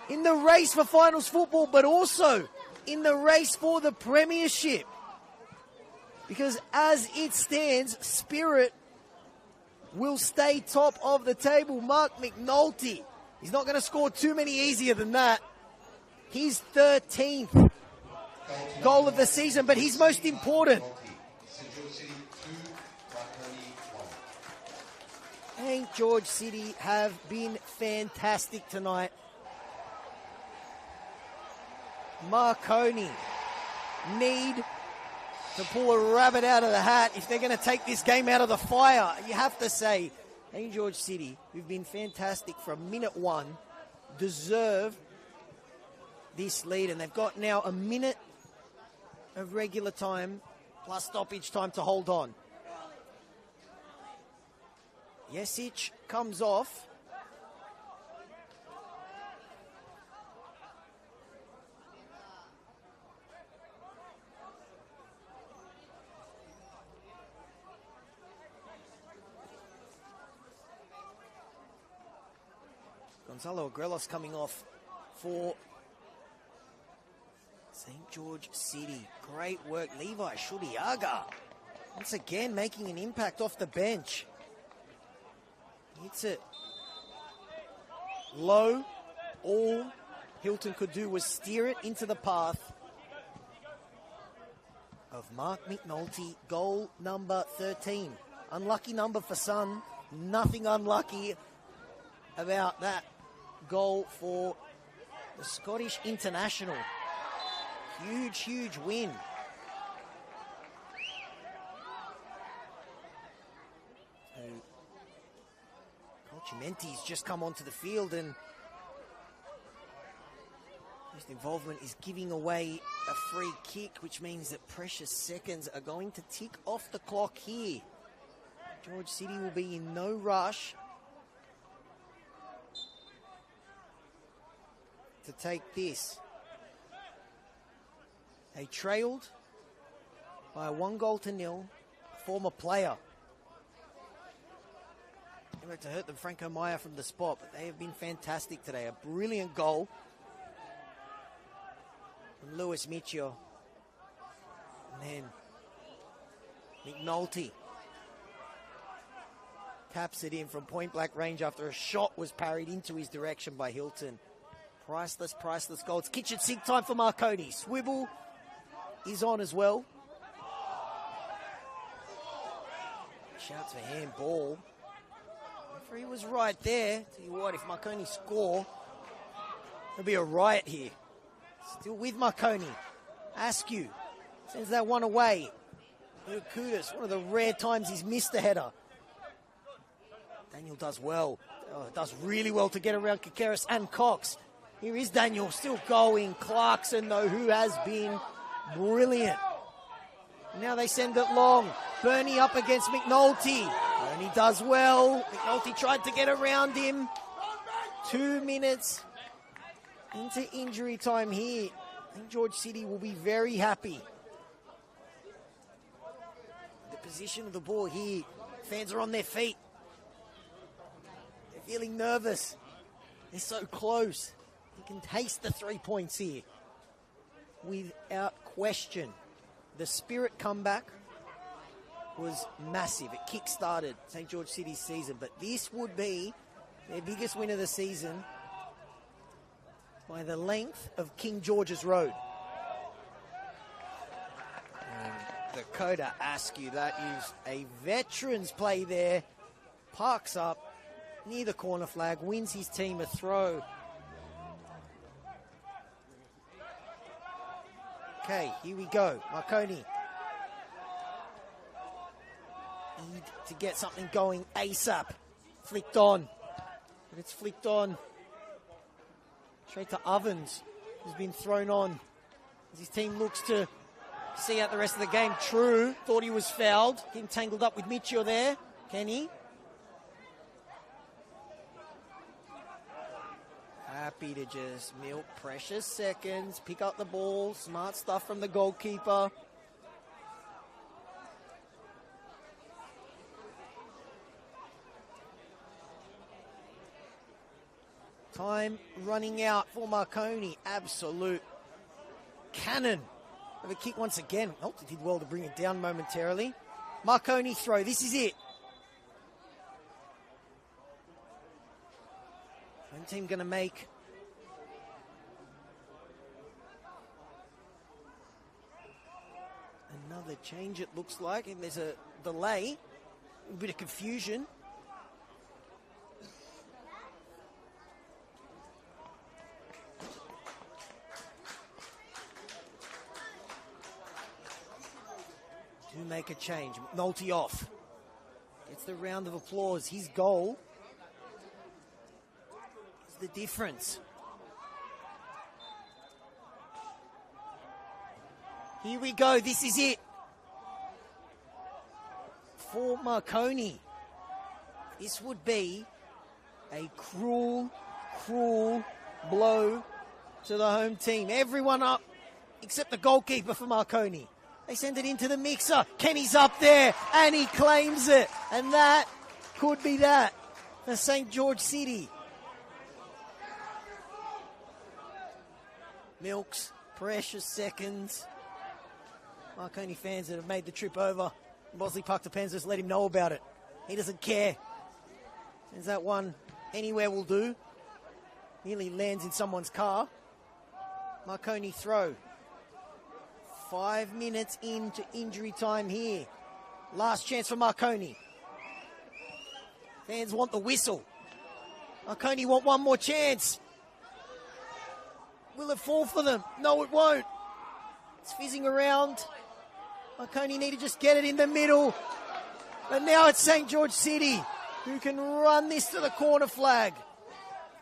in the race for finals football, but also in the race for the premiership. Because as it stands, Spirit will stay top of the table. Mark McNulty, he's not going to score too many easier than that. His 13th goal of the season, but his most important. St. George City have been fantastic tonight. Marconi need to pull a rabbit out of the hat if they're going to take this game out of the fire. You have to say, St. George City, who've been fantastic from minute one, deserve this lead. And they've got now a minute of regular time plus stoppage time to hold on. Jesic comes off. Gonzalo Agrelos coming off for St. George City. Great work, Levi Shudiaga. Once again, making an impact off the bench. Hits it low. All Hilton could do was steer it into the path of Mark McNulty. Goal number 13. Unlucky number for Sun. Nothing unlucky about that goal for the Scottish international. Huge, huge win. Chimenti's just come onto the field, and his involvement is giving away a free kick, which means that precious seconds are going to tick off the clock here. George City will be in no rush to take this. They trailed by 1-0, a former player. They were to hurt them, Franco Maya from the spot, but they have been fantastic today. A brilliant goal from Lewis Michio. And then McNulty taps it in from point-blank range after a shot was parried into his direction by Hilton. Priceless, priceless goal. It's kitchen sink time for Marconi. Swivel is on as well. Shouts for handball. Referee was right there. Tell you what, if Marconi score, there'll be a riot here. Still with Marconi. Askew sends that one away. Kudus, one of the rare times he's missed a header. Daniel does well. Does really well to get around Kakeris and Cox. Here is Daniel still going. Clarkson, though, who has been brilliant. Now they send it long. Bernie up against McNulty. Bernie does well. McNulty tried to get around him. 2 minutes into injury time here. I think George City will be very happy. The position of the ball here. Fans are on their feet. They're feeling nervous. They're so close. You can taste the 3 points here. Without question. The Spirit comeback was massive. It kick-started St. George City's season, but this would be their biggest win of the season by the length of King George's Road. And Dakota Askew, that is a veteran's play there. Parks up near the corner flag, wins his team a throw. Okay, here we go. Marconi. Need to get something going ASAP. Flicked on. But it's flicked on straight to Ovens, who's been thrown on as his team looks to see out the rest of the game. True, thought he was fouled. Getting tangled up with Michio there. Can he? Happy to just milk precious seconds, pick up the ball, smart stuff from the goalkeeper. Time running out for Marconi. Absolute cannon of a kick once again. Oh, they did well to bring it down momentarily. Marconi throw, this is it. Home team going to make another change, it looks like, and there's a delay, a bit of confusion. Do make a change. McNulty off. Gets the round of applause. His goal is the difference. Here we go. This is it. For Marconi, this would be a cruel, cruel blow to the home team. Everyone up except the goalkeeper for Marconi. They send it into the mixer. Kenny's up there and he claims it. And that could be that for St. George City. Milks, precious seconds. Marconi fans that have made the trip over. Bosley Park to Penzas, let him know about it. He doesn't care. There's that one, anywhere will do. Nearly lands in someone's car. Marconi throw. 5 minutes into injury time here. Last chance for Marconi. Fans want the whistle. Marconi want one more chance. Will it fall for them? No, it won't. It's fizzing around. Marconi need to just get it in the middle. But now it's St. George City who can run this to the corner flag.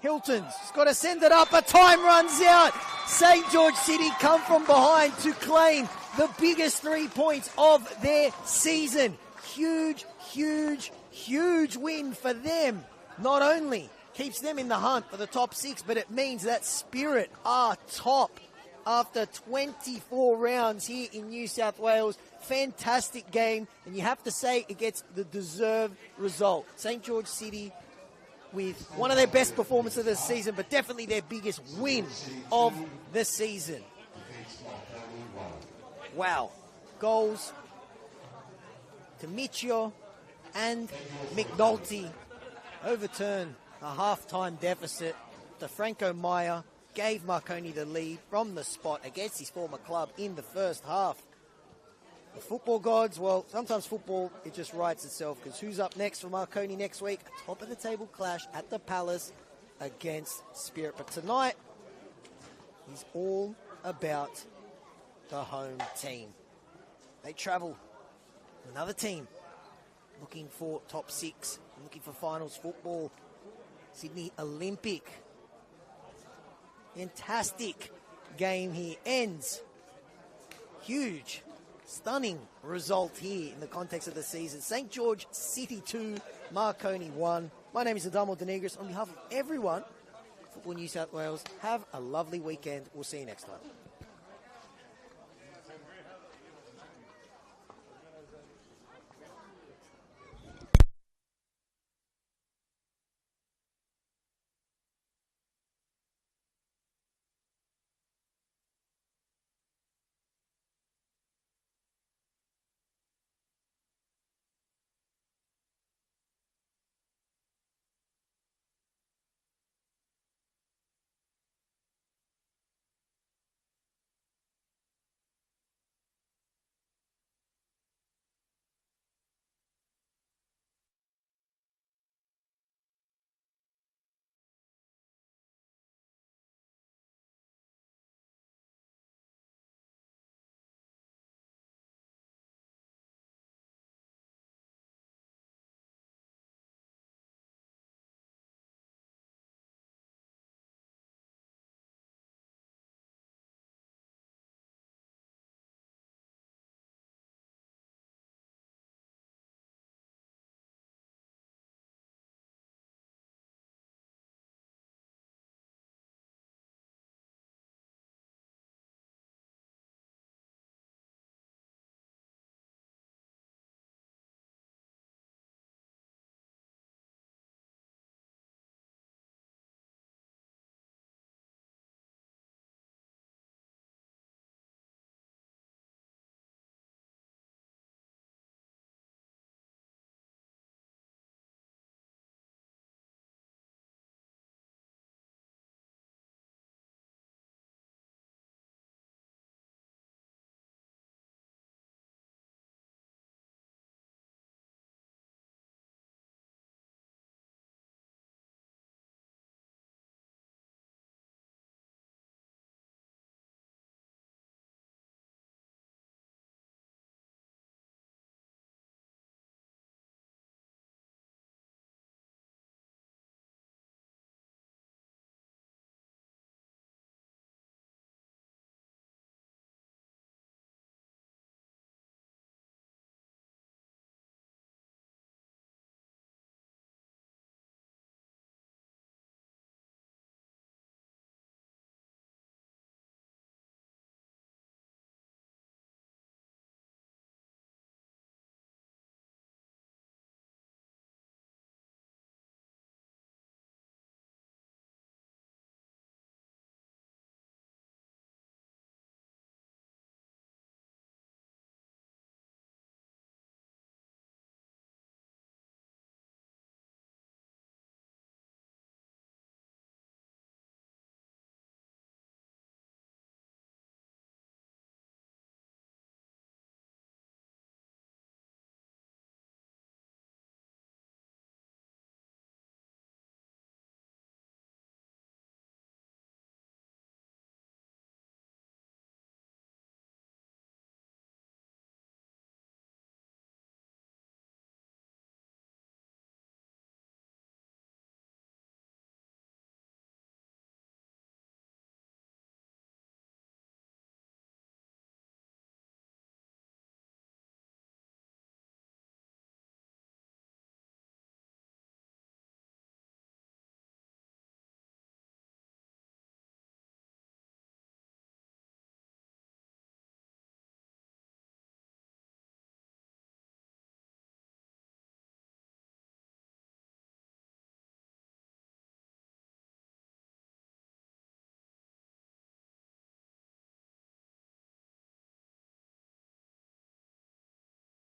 Hilton's got to send it up, but time runs out. St. George City come from behind to claim the biggest 3 points of their season. Huge, huge, huge win for them. Not only keeps them in the hunt for the top 6, but it means that Spirit are top after 24 rounds here in New South Wales. Fantastic game, and you have to say it gets the deserved result. St. George City with one of their best performances of the season, but definitely their biggest win of the season. Wow. Goals to Michio and McNulty overturn a half-time deficit. DeFranco Meyer gave Marconi the lead from the spot against his former club in the first half. The football gods, well, sometimes football, it just writes itself, because who's up next for Marconi next week? A top-of-the-table clash at the Palace against Spirit. But tonight is all about the home team. They travel. Another team looking for top 6, looking for finals football. Sydney Olympic. Fantastic game here. Ends. Huge. Stunning result here in the context of the season. St. George City 2, Marconi 1. My name is Adamo Denegris. On behalf of everyone, Football New South Wales, have a lovely weekend. We'll see you next time.